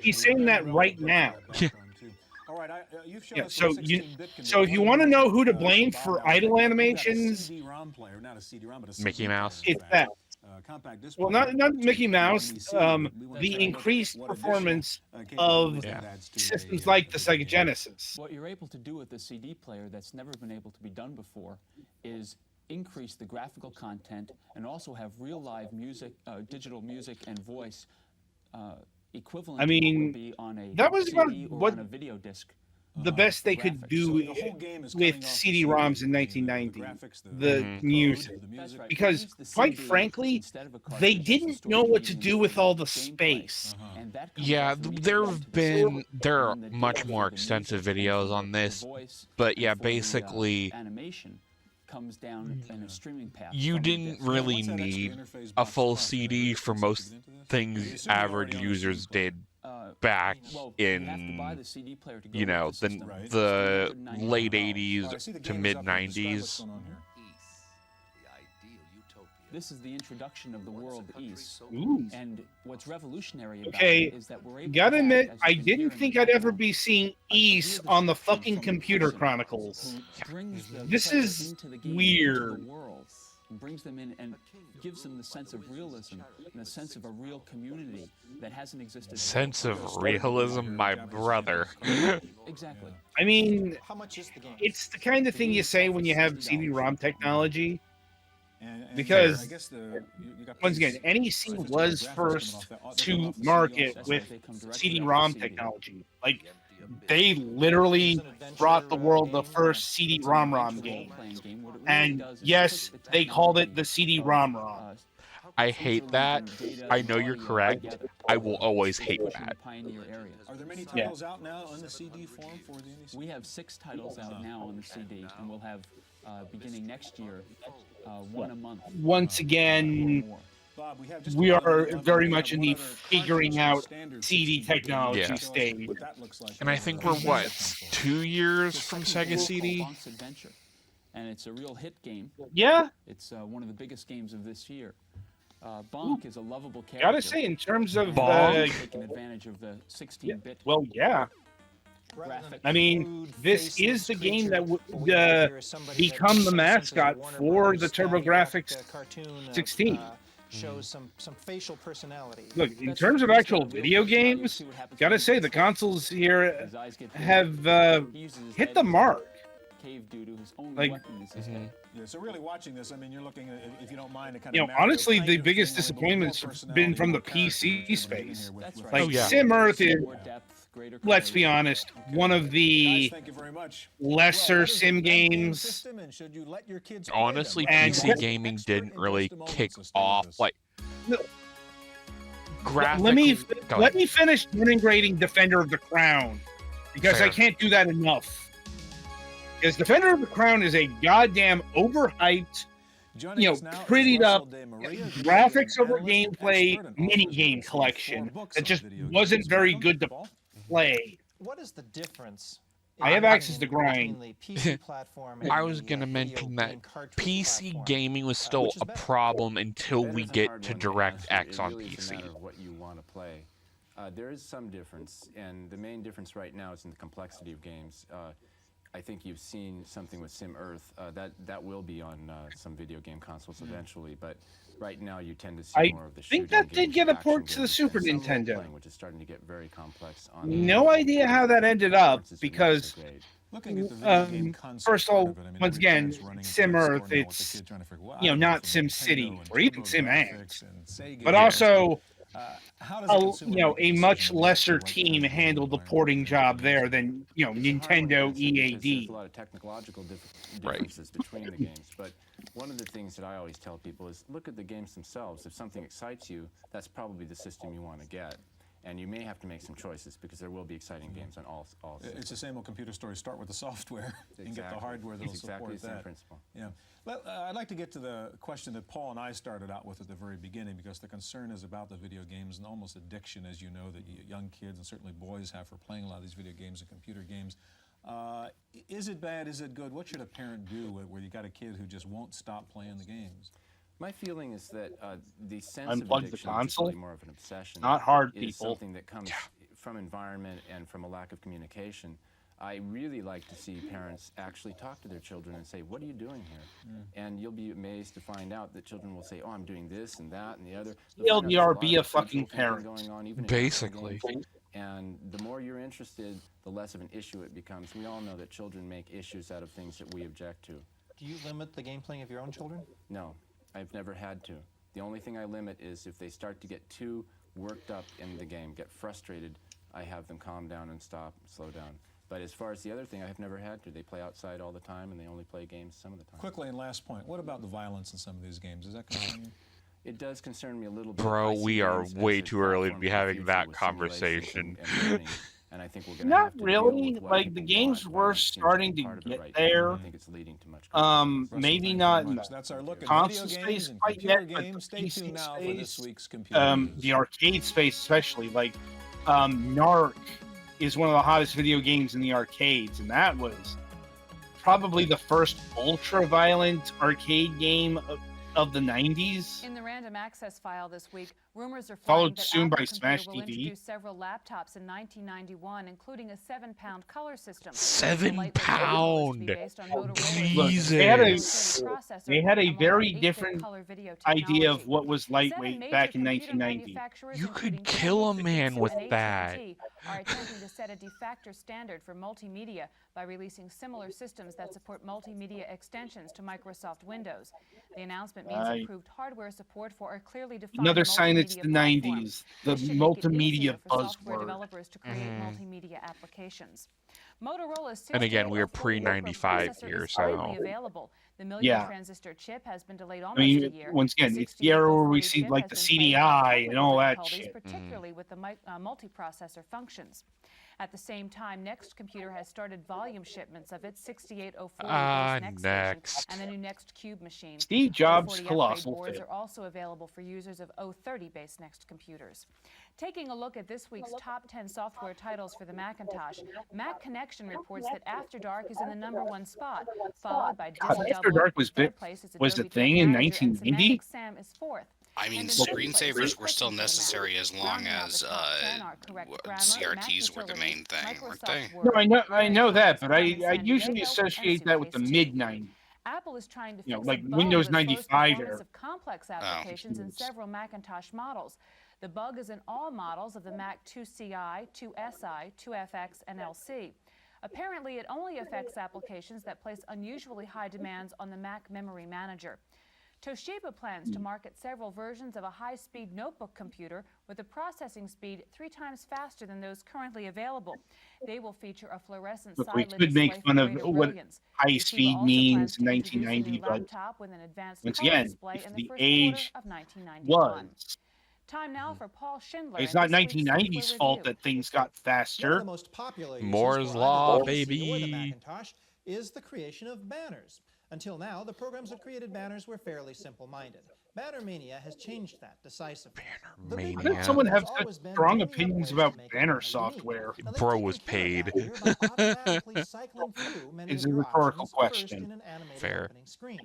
He's saying that right now. All right, you've shown us so if you want to know who to blame for idle animations, Mickey Mouse. It's that. Well, not Mickey Mouse. The increased performance of systems like the Sega Genesis. What you're able to do with the CD player that's never been able to be done before is increase the graphical content and also have real live music, digital music and voice equivalent. I mean, to what would be on a that was about CD or what on a video disc. The best they could do with CD-ROMs in 1990, the music. Because, quite frankly, they didn't know what to do with all the space. Yeah, there are much more extensive videos on this, but yeah, basically, comes down in a streaming path. You didn't really need a full CD for most things average users did back in, the late 80s to mid 90s. This is the introduction of the world East. And what's revolutionary about Okay, it is that we're able gotta to admit, as I you can hear didn't in think the I'd ever be seeing East on the fucking Computer Chronicles. This is weird. Brings them in and gives them the sense of realism and a sense of a real community that hasn't existed. Sense of realism, my brother. Exactly. I mean, how much is the game? It's the kind of thing you say when you have CD-ROM technology. Because, once again, NEC was first to market with CD-ROM technology. Like, they literally brought the world the first CD-ROM game. And yes, they called it the CD-ROM. I hate that. I know you're correct. I will always hate that. Are there many titles out now on the CD form for the NEC? We have 6 titles out now on the CD, and we'll have, beginning next year, 1 a month. Once again, we are very much in the figuring out CD technology stage. And I think we're, what, 2 years from Sega CD? And it's a real hit game. Yeah. It's one of the biggest games of this year. Bonk is a lovable character. Gotta say, in terms of taking advantage of the 16-bit. Well, yeah. I mean, this is the game that would become the mascot for the TurboGrafx 16. Shows some facial personality. Look, in terms of actual video games, gotta say the consoles here have hit the mark. Like, yeah, so really watching this, I mean, you're looking at, if you don't mind, to kind of honestly, the biggest disappointment's been from the PC space. Like, Sim Earth is, let's be honest, one of the lesser sim games. Honestly, PC gaming didn't really kick off. Like, let me finish integrating Defender of the Crown, because Fair. I can't do that enough. Because Defender of the Crown is a goddamn overhyped, prettied up, graphics over gameplay mini-game collection that just wasn't very good to play. What is the difference? I have access to grind. I was going to mention that PC gaming was still a problem until we get to DirectX on PC. What you want to play. There is some difference, and the main difference right now is in the complexity of games. I think you've seen something with Sim Earth. That will be on some video game consoles eventually, but right now you tend to see more of the shooting. I think that did get a port to the Super Nintendo. Which is starting to get very complex. On No idea how that ended up, because first of all, once again, Sim Earth, it's not Sim City or even Sim Ant, but also a much lesser team handled the porting job there than Nintendo EAD. There's a lot of technological differences between the games, but one of the things that I always tell people is look at the games themselves. If something excites you, that's probably the system you want to get. And you may have to make some choices because there will be exciting games on all systems. It's the same old computer story. Start with the software and get the hardware that'll It's support exactly the same that. principle. Yeah. Well, I'd like to get to the question that Paul and I started out with at the very beginning, because the concern is about the video games and almost addiction, as you know, that young kids and certainly boys have for playing a lot of these video games and computer games. Is it bad? Is it good? What should a parent do where you got a kid who just won't stop playing the games? My feeling is that the sense Unplug of the addiction, which is console. really more of an obsession, Not hard, is people. something that comes from environment and from a lack of communication. I really like to see parents actually talk to their children and say, what are you doing here? And you'll be amazed to find out that children will say, oh, I'm doing this and that and the other. TLDR, be a fucking parent. Basically. And the more you're interested, the less of an issue it becomes. We all know that children make issues out of things that we object to. Do you limit the game playing of your own children? No, I've never had to. The only thing I limit is if they start to get too worked up in the game, get frustrated, I have them calm down and stop, slow down. But as far as the other thing, I've never had to. They play outside all the time, and they only play games some of the time. Quickly, and last point, what about the violence in some of these games? Does that concern you? It does concern me a little bit. Bro, I see we are games way as a too early to platform be for the having future that with simulation conversation. and learning, and I think we're going to Not have to really. deal with what Like, the people games want. were Violence seems to be starting to part of it get right now. there. I think it's leading to much. Maybe not in the That's our look at console video space games and quite computer yet, but games. the Stay PC tuned now for this space, week's computer news. the arcade space especially. Like, Narc is one of the hottest video games in the arcades, and that was probably the first ultra-violent arcade game of the 90s. In the random access file this week, rumors are Followed flying that soon by Apple Smash Computer will TV. introduce several laptops in 1991, including a 7-pound color system. 7 pound. Look, they had a very different idea of what was lightweight back in 1990. You could kill a man with that. Are attempting to set a de facto standard for multimedia by releasing similar systems that support multimedia extensions to Microsoft Windows. The announcement means improved hardware support for a clearly defined Another sign it's the multimedia 90s, the This should make it easier multimedia for software buzzword. developers to create multimedia applications. Motorola's And again, we are 6804 pre-95 processor here, is finally so available. The million Yeah. transistor chip has been delayed I almost a mean, year. once again, The it's the era where we 6804 see chip like the has been played by CDI public and all that difficulties, shit. particularly with the multiprocessor functions. At the same time, Next Computer has started volume shipments of its 6804 Next Station and the new Next Cube machine. Steve Jobs' 040 colossal upgrade boards fail. are also available for users of 030-based Next computers. Taking a look at this week's top 10 software titles for the Macintosh, Mac Connection reports that After Dark is in the #1 spot, followed by God, Disc After Double. Dark was Third place is a Adobe thing Tech in Manager, and 1990. Semantic Sam is fourth. I mean, And in fifth place, screensavers were still Clicking for the Mac. necessary as long Rounding out as the top 10 are correct grammar, CRTs Mac were the utilities, main thing, weren't they? Microsoft No, Word, I know that, but I Windows San usually Diego, associate and that with the Suitcase mid 2. 90s. Apple is trying to You know, fix like a bug Windows that slows 95 performance era. of complex applications in several Macintosh models. The bug is in all models of the Mac 2CI, 2SI, 2FX, and LC. Apparently, it only affects applications that place unusually high demands on the Mac Memory Manager. Toshiba plans to market several versions of a high-speed notebook computer with a processing speed 3 times faster than those currently available. They will feature a fluorescent Look, we side-lit could make display fun for of greater what brilliance. high Toshiba speed also means plans in to introduce a new 1990, but laptop with an advanced once color again, display if in the the first age quarter of 1991. was, Time now for Paul Schindler. it's and not this week's 1990s software fault review. that things got One of faster. the most popular uses Moore's for Law, either the PC or the baby. Macintosh is the creation of banners. Until now, the programs that created banners were fairly simple-minded. Banner Mania has changed that decisively. The big How did problem someone has have always such been strong coming up opinions ways about to make a banner banner unique. software? Now, they've Bro taken was care of that paid. here by automatically cycling through many It's of a your rhetorical options first question. in an animated Fair. opening screen.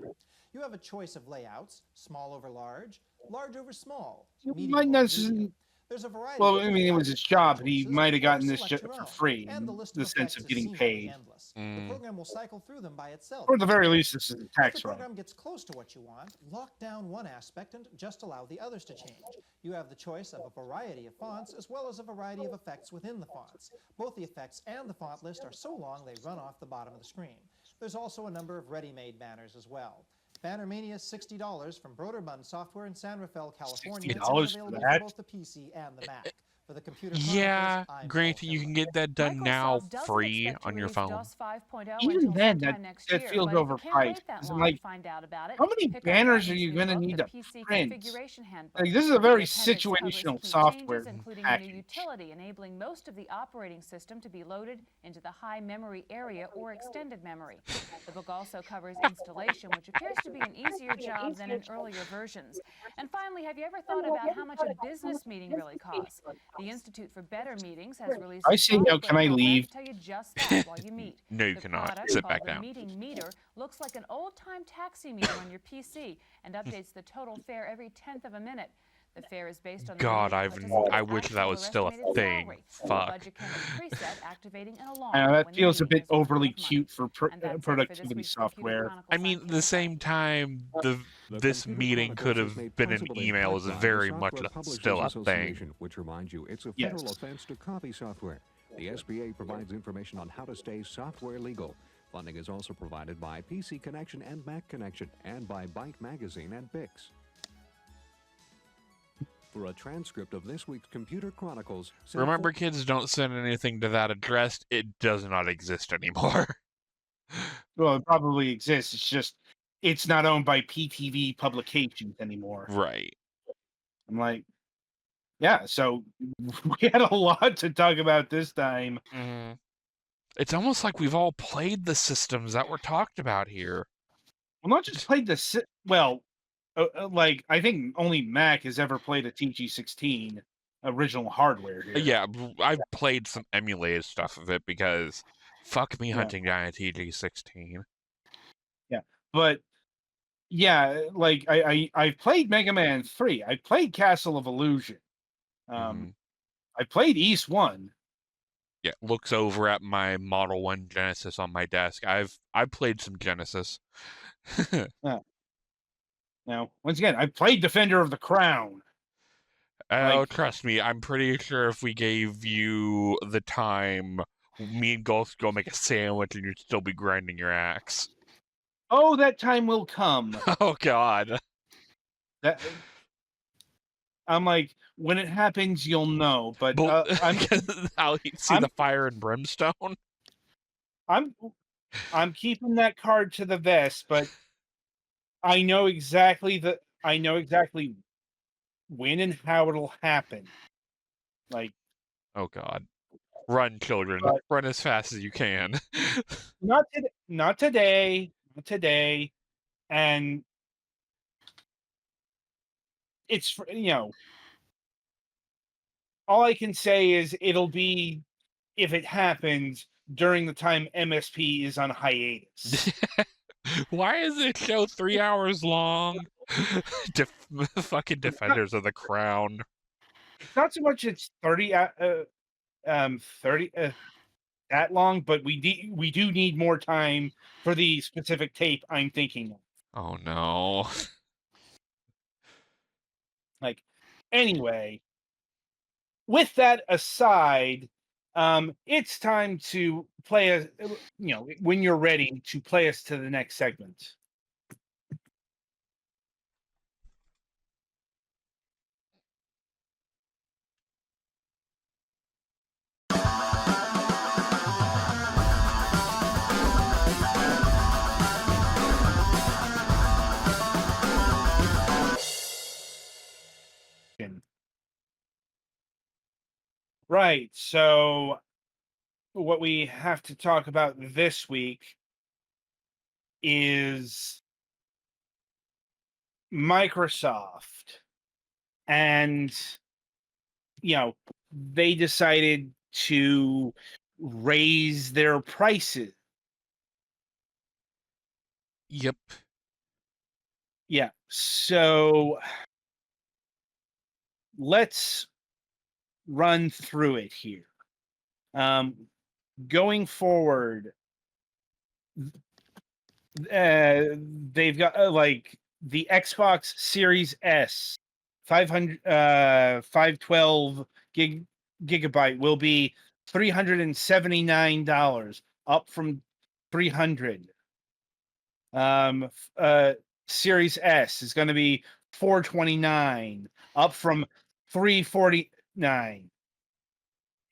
You have a choice of layouts: small over large, large over small, You medium might over not medium. necessarily- There's a variety Well, of I mean, it was his job, but he choices, might have or gotten this select just your for own. free, And the in list the of sense effects of is getting seemingly paid. endless. The program will cycle through them by itself. Or at the very least, this is a If tax the write. program gets close to what you want, lock down one aspect and just allow the others to change. You have the choice of a variety of fonts as well as a variety of effects within the fonts. Both the effects and the font list are so long they run off the bottom of the screen. There's also a number of ready-made banners as well. Banner Mania is $60 from Broderbund Software in San Rafael, California. $60 It's for available that? for both the PC and the Mac. For the Computer Yeah, Chronicles, I'm granted, you can get that done now Microsoft doesn't free expect to on your release phone. DOS 5.0 Even until then, sometime next that year. feels But if you can't overpriced. wait that 'Cause long to find out about it, how many pick up banners are Adam's you new going to book, need The to PC print? Configuration Handbook. Like, this is a The very appendix covers situational key software changes, including a package. new utility enabling most of the operating system to be loaded into the high memory area or extended memory. The book also covers installation, which appears to be an easier job than in earlier versions. And finally, have you ever thought about how much a business meeting really costs? The Institute for Better Meetings has released I a say no, can I program leave? to tell you just that while you meet. No, you The cannot. product, Sit called back the down. Meeting Meter, looks like an old-time taxi meter on your PC and updates the total fare every 10th of a minute. The fare is based on the God, meeting I participant's wish that actual was or still a estimated thing. salary. The Fuck. budget can be preset, activating an alarm I know that when the feels a meeting bit has run overly out of money. cute for And that's it for this productivity week's Computer software. Chronicles. I mean, at the same time, this Computer meeting could Chronicles is have made been an possible in email part is by the very much Software Publishers still a thing. Association, which reminds you it's a Yes. federal offense to copy software. The SBA provides information on how to stay software legal. Funding is also provided by PC Connection and Mac Connection, and by Byte Magazine and Bix. For a transcript of this week's Computer Chronicles, send Remember, kids, don't send anything to that address. It does not exist anymore. Well, it probably exists. It's just it's not owned by PTV Publications anymore. Right. I'm like, yeah. So we had a lot to talk about this time. Mhm. It's almost like we've all played the systems that were talked about here. Well, not just played the like I think only Mac has ever played a TG16 original hardware here. Yeah, I've played some emulated stuff of it because fuck me Yeah. hunting down a TG16. Yeah, but yeah, like I've played Mega Man 3. I played Castle of Illusion. I played East 1. Yeah, looks over at my Model 1 Genesis on my desk. I've played some Genesis. Yeah. Now, once again, I played Defender of the Crown. Oh, trust me, I'm pretty sure if we gave you the time, me and Ghost go make a sandwich and you'd still be grinding your axe. Oh, that time will come. Oh God. That I'm like, when it happens, you'll know. But I'll see the fire and brimstone. I'm keeping that card to the vest, but I know exactly when and how it'll happen. Like, oh God, run, children, run as fast as you can. not today, and it's all I can say is it'll be, if it happens, during the time MSP is on hiatus. Why is this show 3 hours long? Fucking Defenders of the Crown. It's not so much it's 30 that long, but we do need more time for the specific tape I'm thinking of. Oh no. Like, anyway, with that aside, it's time to play when you're ready to play us to the next segment. Right, so what we have to talk about this week is Microsoft, and they decided to raise their prices. Yep. Yeah, so let's run through it here. Going forward, they've got like the Xbox Series S 512 gigabyte will be $379, up from $300. Series S is going to be $429, up from $349.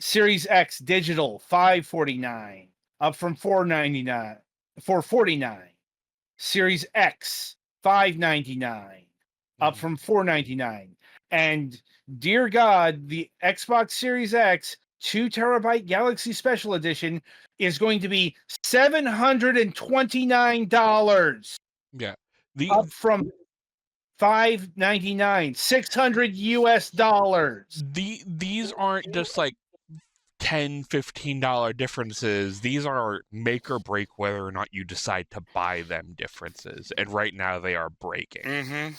Series X digital $549, up from $449. Series X $599, up from $499. And dear God, the Xbox Series X 2 terabyte Galaxy Special Edition is going to be $729. Yeah. Up from $599, $600. These aren't just like $10, $15 differences. These are make or break whether or not you decide to buy them differences. And right now they are breaking. Mm-hmm.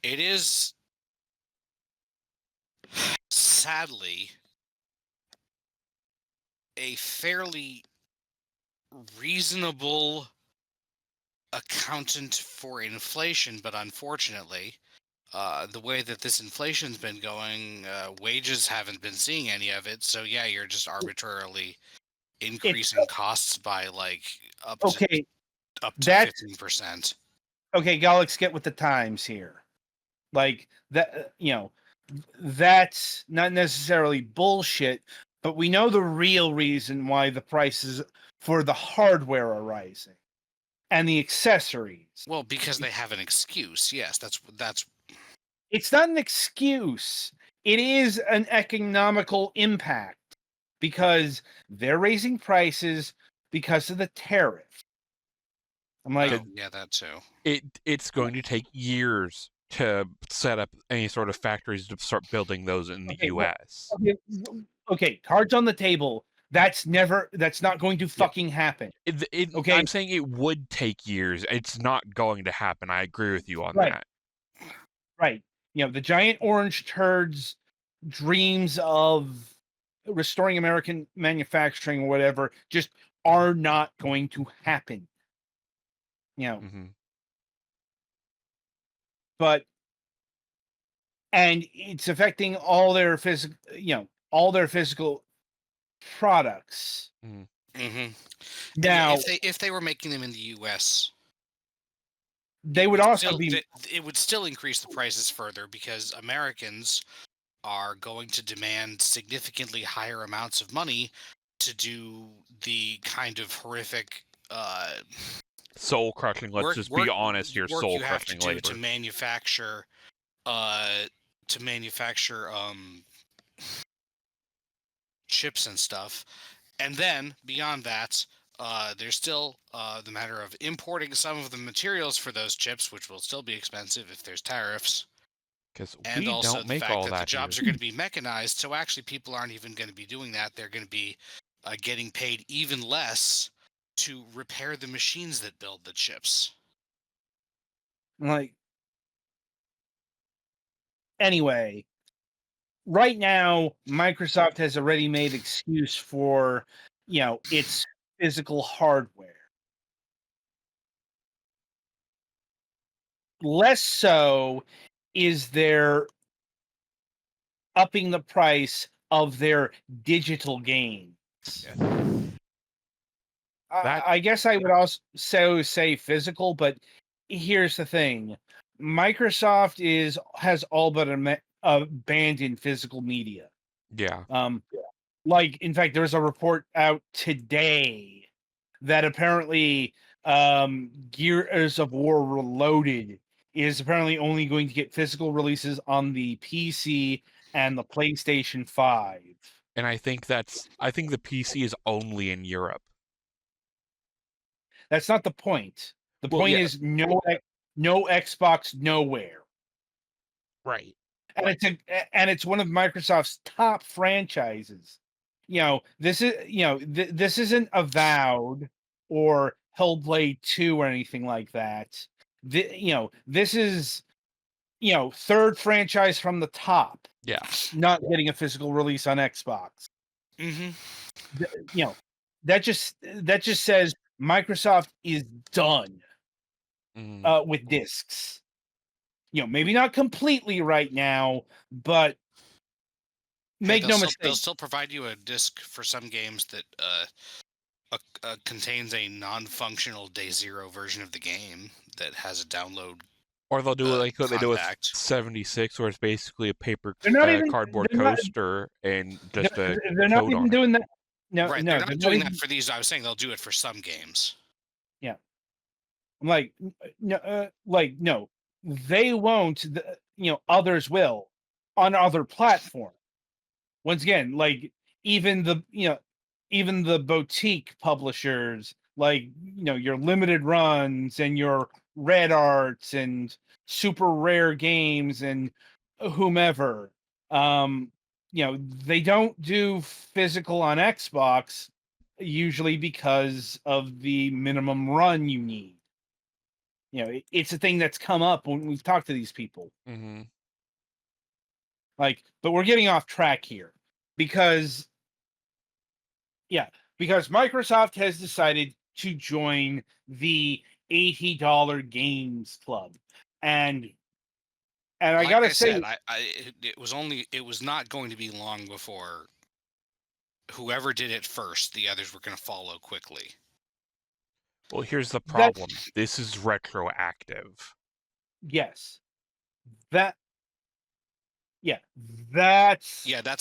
It is, sadly, a fairly reasonable accountant for inflation, but unfortunately, the way that this inflation's been going, wages haven't been seeing any of it. So yeah, you're just arbitrarily increasing costs by like up to 15%. Okay, Galax, get with the times here. Like that, that's not necessarily bullshit, but we know the real reason why the prices for the hardware are rising and the accessories. Well, because they have an excuse. Yes, that's. It's not an excuse. It is an economical impact because they're raising prices because of the tariff. I'm like, yeah, that too. It's going to take years to set up any sort of factories to start building those in the U.S. Okay, cards on the table. That's not going to fucking happen. Okay, I'm saying it would take years. It's not going to happen. I agree with you on that. Right. The giant orange turds' dreams of restoring American manufacturing or whatever just are not going to happen. But and it's affecting all their physical, products. Mm-hmm. Now, if they were making them in the U.S., they would also it would still increase the prices further because Americans are going to demand significantly higher amounts of money to do the kind of horrific soul crushing. Let's just be honest here. Soul you have to crushing labor to manufacture chips and stuff. And then beyond that, there's still the matter of importing some of the materials for those chips, which will still be expensive if there's tariffs. Because and also the fact that the jobs are going to be mechanized, so actually people aren't even going to be doing that. They're going to be getting paid even less to repair the machines that build the chips. Anyway, right now, Microsoft has a ready-made excuse for, its physical hardware. Less so is their upping the price of their digital games. I guess I would also say physical, but here's the thing. Microsoft has all but abandoned physical media. Yeah. In fact, there's a report out today that apparently Gears of War Reloaded is apparently only going to get physical releases on the PC and the PlayStation 5. And I think the PC is only in Europe. That's not the point. The point is no Xbox nowhere. Right. And it's one of Microsoft's top franchises. This isn't Avowed or Hellblade 2 or anything like that. This is third franchise from the top. Yeah. Not getting a physical release on Xbox. Mm-hmm. That just says Microsoft is done with discs. Maybe not completely right now, but make no mistake. They'll still provide you a disc for some games that contains a non-functional day zero version of the game that has a download Or they'll do it like what they do with compact. 76, where it's basically a paper They're not even cardboard they're not- coaster and just a they're not code even on it. doing that. No, Right, no, they're not they're doing not that even, for these. I was saying they'll do it for some games. yeah. I'm like, no, no, they won't. Others will on other platforms. Once again, like even the boutique publishers, like your limited runs and your red arts and super rare games and whomever, they don't do physical on Xbox usually because of the minimum run you need. It's a thing that's come up when we've talked to these people. Mm-hmm. But we're getting off track here because Microsoft has decided to join the $80 games club. And I gotta say, said, it was not going to be long before whoever did it first, the others were going to follow quickly. Well, here's the problem. This is retroactive. Yes. That's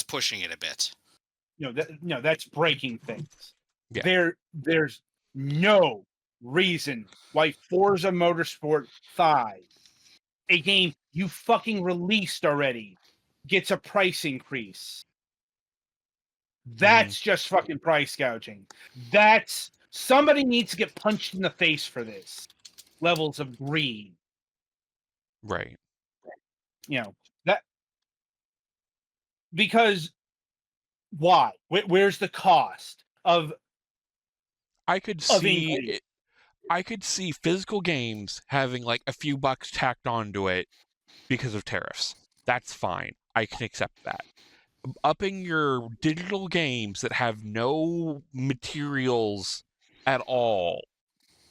pushing it a bit. That's breaking things. Yeah. There's no reason why Forza Motorsport 5, a game you fucking released already, gets a price increase. That's just fucking price gouging. Somebody needs to get punched in the face for this. Levels of greed. Right. Because why? Where's the cost of? I could see physical games having like a few bucks tacked onto it because of tariffs. That's fine. I can accept that. Upping your digital games that have no materials at all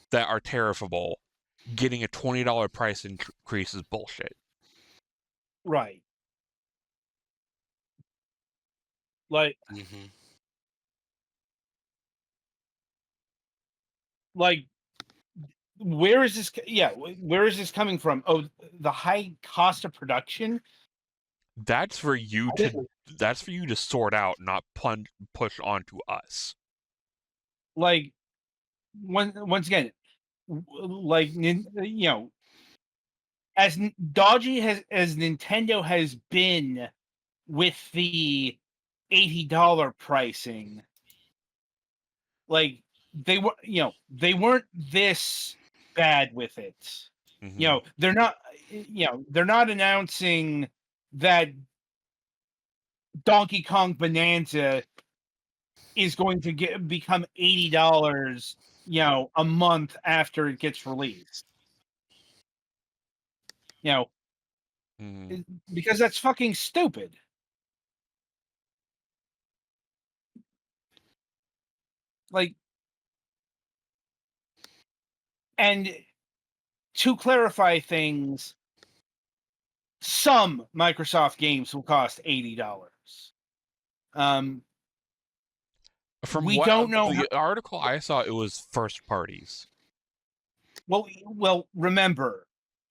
that are tariffable, getting a $20 price increase is bullshit. Right. Like, where is this? Yeah, where is this coming from? Oh, the high cost of production. That's for you to sort out, not push onto us. Like, once again, like as dodgy as Nintendo has been with the $80 pricing, like they weren't this bad with it. Mm-hmm. They're not announcing that Donkey Kong Bonanza is going to become $80, a month after it gets released. Because that's fucking stupid. Like, and to clarify things, some Microsoft games will cost $80. From we don't know the article I saw, it was first parties. Well, remember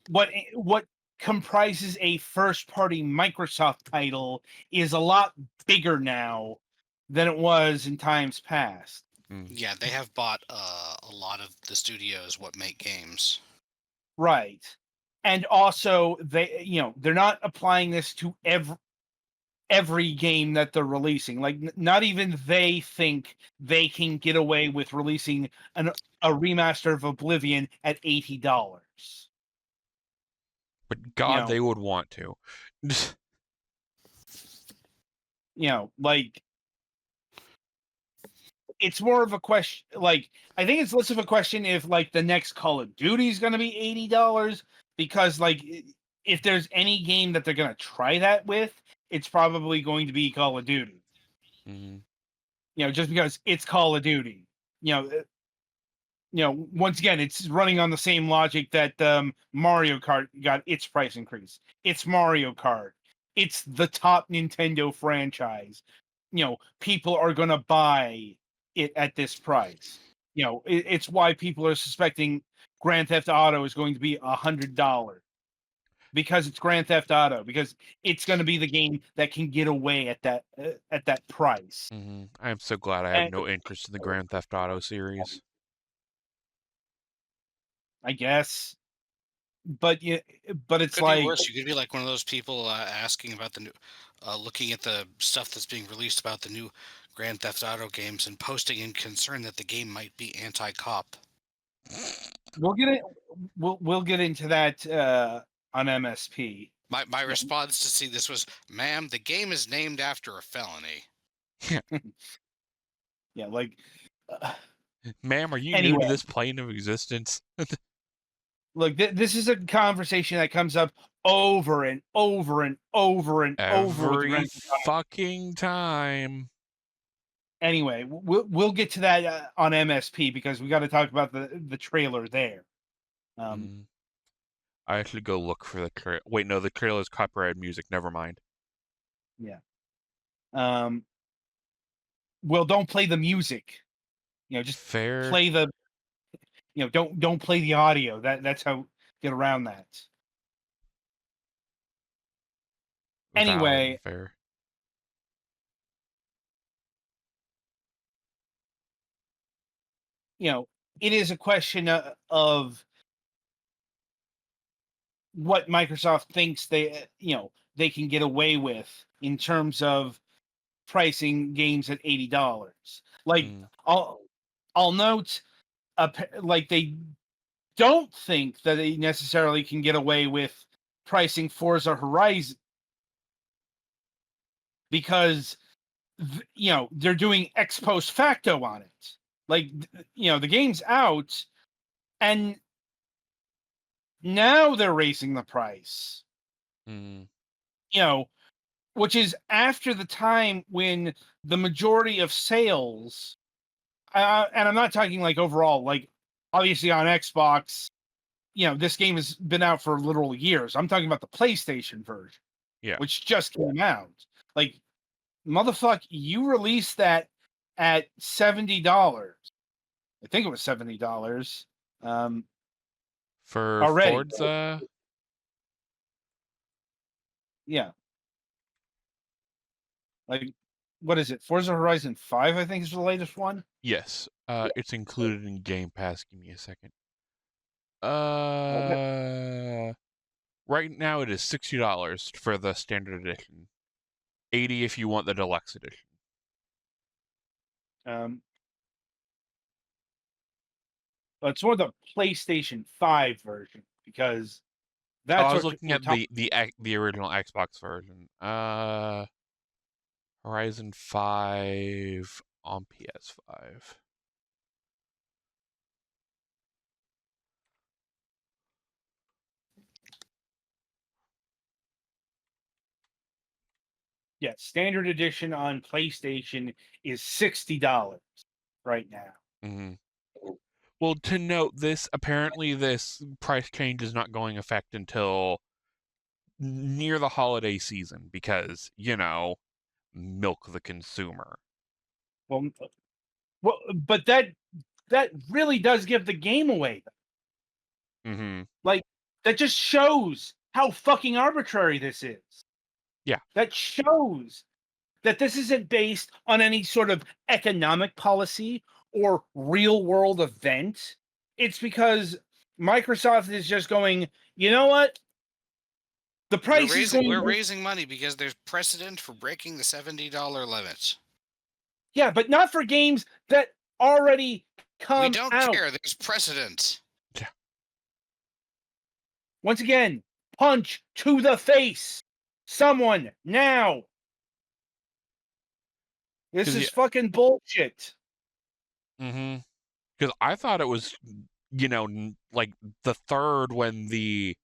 what comprises a first-party Microsoft title is a lot bigger now than it was in times past. Yeah, they have bought a lot of the studios what make games. Right. And also they're not applying this to every game that they're releasing. Like not even they think they can get away with releasing a remaster of Oblivion at $80. But God, they would want to. Like it's more of a question. Like I think it's less of a question if like the next Call of Duty is going to be $80, because like if there's any game that they're going to try that with, it's probably going to be Call of Duty. Mm-hmm. Just because it's Call of Duty. Once again, it's running on the same logic that Mario Kart got its price increase. It's Mario Kart. It's the top Nintendo franchise. People are going to buy it at this price. It's why people are suspecting Grand Theft Auto is going to be $100. because it's Grand Theft Auto, because it's going to be the game that can get away at that price. I'm so glad I have no interest in the Grand Theft Auto series. I guess, but it's could like be worse. You could be like one of those people asking about the new, looking at the stuff that's being released about the new Grand Theft Auto games and posting in concern that the game might be anti-cop. we'll get into that on MSP. My response to see this was, "Ma'am, the game is named after a felony." Yeah, like, ma'am, are you new anyway. to this plane of existence? Look, this is a conversation that comes up over and over and over and over with Every fucking time. Anyway, we'll get to that on MSP because we got to talk about the trailer there. I actually go look for the trailer. Wait, no, the trailer is copyrighted music. Never mind. Yeah. Well, don't play the music. Just play the. Don't play the audio. That's how get around that. Anyway. Fair. It is a question of what Microsoft thinks they can get away with in terms of pricing games at $80. Like, I'll note, like, they don't think that they necessarily can get away with pricing Forza Horizon because they're doing ex post facto on it. Like, the game's out, and now they're raising the price. Which is after the time when the majority of sales, and I'm not talking like overall, like obviously on Xbox, this game has been out for literal years. I'm talking about the PlayStation version, which just came out. Like, motherfucker, you released that at $70. I think it was $70. For already. Forza? Yeah. Like, what is it? Forza Horizon 5, I think, is the latest one? Yes. It's included in Game Pass. Give me a second. Right now it is $60 for the standard edition. $80 if you want the deluxe edition. It's more the PlayStation 5 version because that's I was looking at the original Xbox version. Horizon 5 on PS5. Yeah, standard edition on PlayStation is $60 right now. Well, to note, apparently this price change is not going effect until near the holiday season because, milk the consumer. Well, but that really does give the game away. Like, that just shows how fucking arbitrary this is. Yeah. That shows that this isn't based on any sort of economic policy or real world event. It's because Microsoft is just going, you know what? The price we're raising money because there's precedent for breaking the $70 limit. Yeah, but not for games that already come out. We don't care. There's precedent. Yeah. Once again, punch to the face. Someone now. This is fucking bullshit. Because I thought it was, like the third when the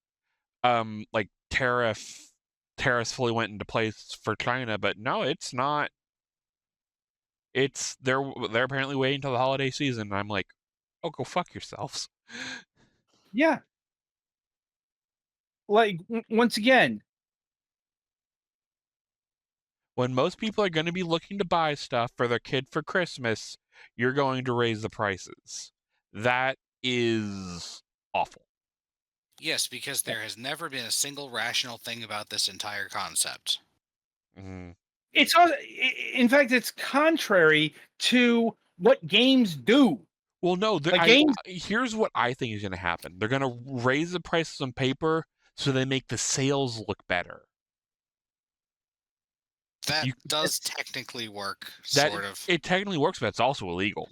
tariffs fully went into place for China, but no, it's not. They're apparently waiting until the holiday season. And I'm like, oh, go fuck yourselves. Yeah. Like, once again, when most people are going to be looking to buy stuff for their kid for Christmas, you're going to raise the prices. That is awful. Yes, because there has never been a single rational thing about this entire concept. It's also, in fact, it's contrary to what games do. Well, no, games. Here's what I think is going to happen. They're going to raise the prices on paper so they make the sales look better. That does technically work, sort of. It technically works, but it's also illegal.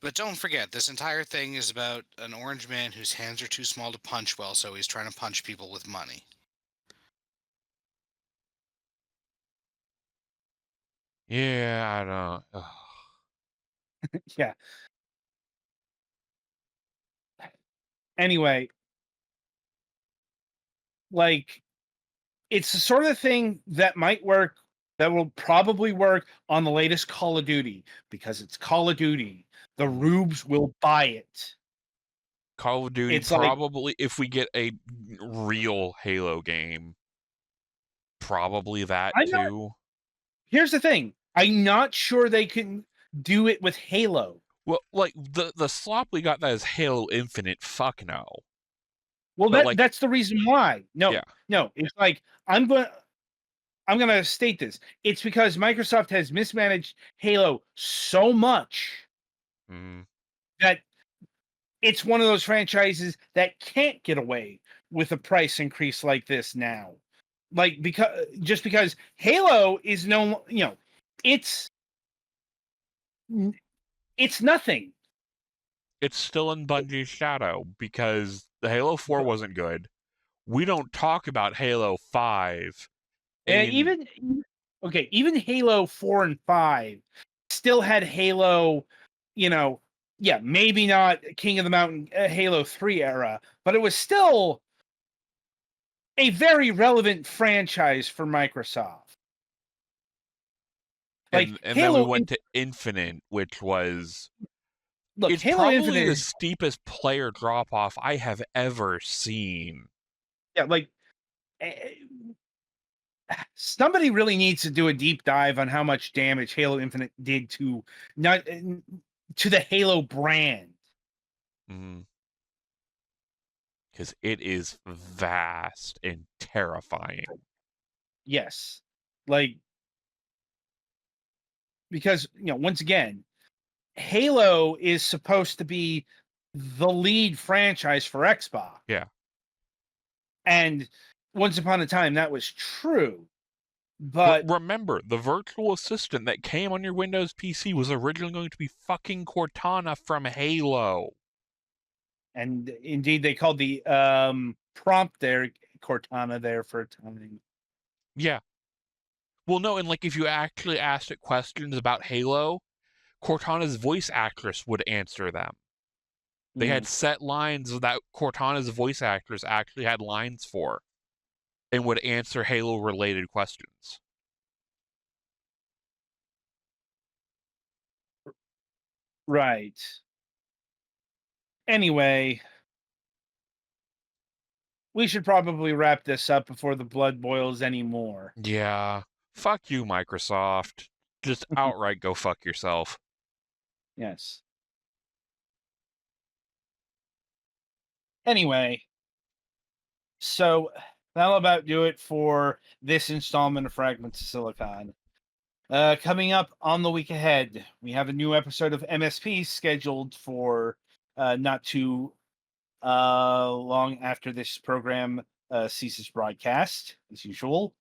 But don't forget, this entire thing is about an orange man whose hands are too small to punch well, so he's trying to punch people with money. Yeah, I don't. Yeah. Anyway, like, it's the sort of thing that might work, that will probably work on the latest Call of Duty, because it's Call of Duty. The rubes will buy it. Call of Duty, It's probably, if we get a real Halo game, probably that too. Here's the thing. I'm not sure they can do it with Halo. Well, like, the slop we got that is Halo Infinite, fuck no. Well, that's the reason why. No, it's like, I'm going to state this. It's because Microsoft has mismanaged Halo so much that it's one of those franchises that can't get away with a price increase like this now. Like, because Halo is it's nothing. It's still in Bungie's shadow because the Halo 4 wasn't good. We don't talk about Halo 5. And even Halo 4 and 5 still had Halo, maybe not King of the Mountain Halo 3 era, but it was still a very relevant franchise for Microsoft. And then we went to Infinite, which was... it's Halo probably Infinite the steepest player drop-off I have ever seen. Yeah, somebody really needs to do a deep dive on how much damage Halo Infinite did to the Halo brand. Because it is vast and terrifying. Yes. Because, once again, Halo is supposed to be the lead franchise for Xbox. Yeah. And once upon a time, that was true. But remember, the virtual assistant that came on your Windows PC was originally going to be fucking Cortana from Halo. And indeed, they called the prompt there Cortana there for a time. Yeah. Well, no, and if you actually asked it questions about Halo, Cortana's voice actress would answer them. They had set lines that Cortana's voice actress actually had lines for and would answer Halo-related questions. Right. Anyway, we should probably wrap this up before the blood boils anymore. Yeah. Fuck you, Microsoft. Just outright go fuck yourself. Yes. Anyway, so that'll about do it for this installment of Fragments of Silicon. Coming up on the week ahead, we have a new episode of MSP scheduled for not too long after this program ceases broadcast, as usual.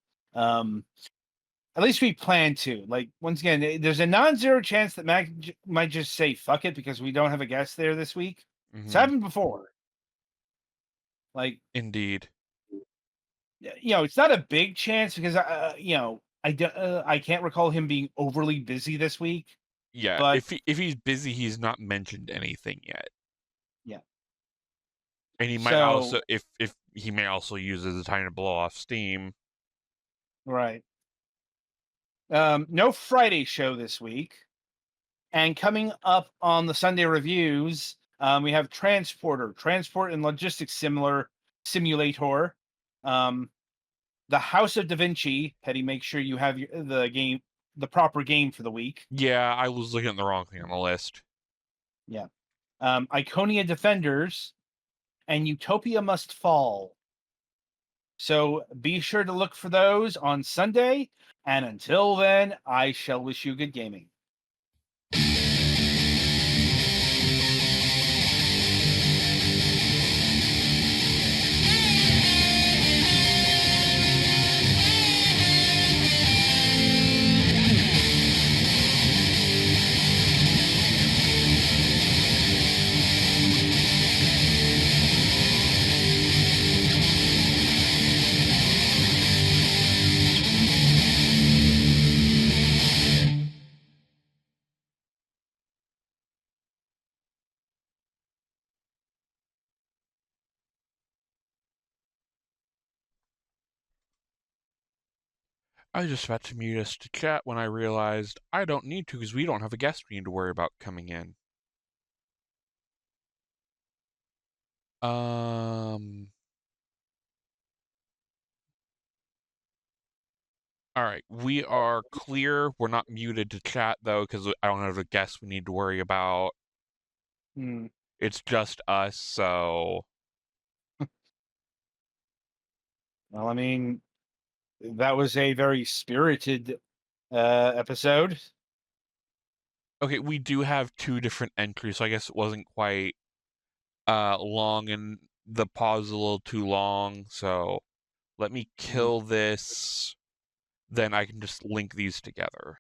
At least we plan to. Once again, there's a non-zero chance that Mac might just say fuck it because we don't have a guest there this week. It's happened before. Indeed. It's not a big chance because I can't recall him being overly busy this week. Yeah, but if he's busy, he's not mentioned anything yet. Yeah. And he might also, if he may also use it as a time to blow off steam. Right. No Friday show this week. And coming up on the Sunday reviews, we have Transport and Logistics Simulator. The House of Da Vinci. Petty, make sure you have the proper game for the week. Yeah, I was looking at the wrong thing on the list. Yeah. Iconia Defenders and Utopia Must Fall. So be sure to look for those on Sunday. And until then, I shall wish you good gaming. I was just about to mute us to chat when I realized I don't need to because we don't have a guest we need to worry about coming in. All right, we are clear. We're not muted to chat though because I don't have a guest we need to worry about. It's just us, so. Well, I mean, that was a very spirited episode. Okay, we do have 2 different entries, so I guess it wasn't quite long and the pause is a little too long, so let me kill this, then I can just link these together.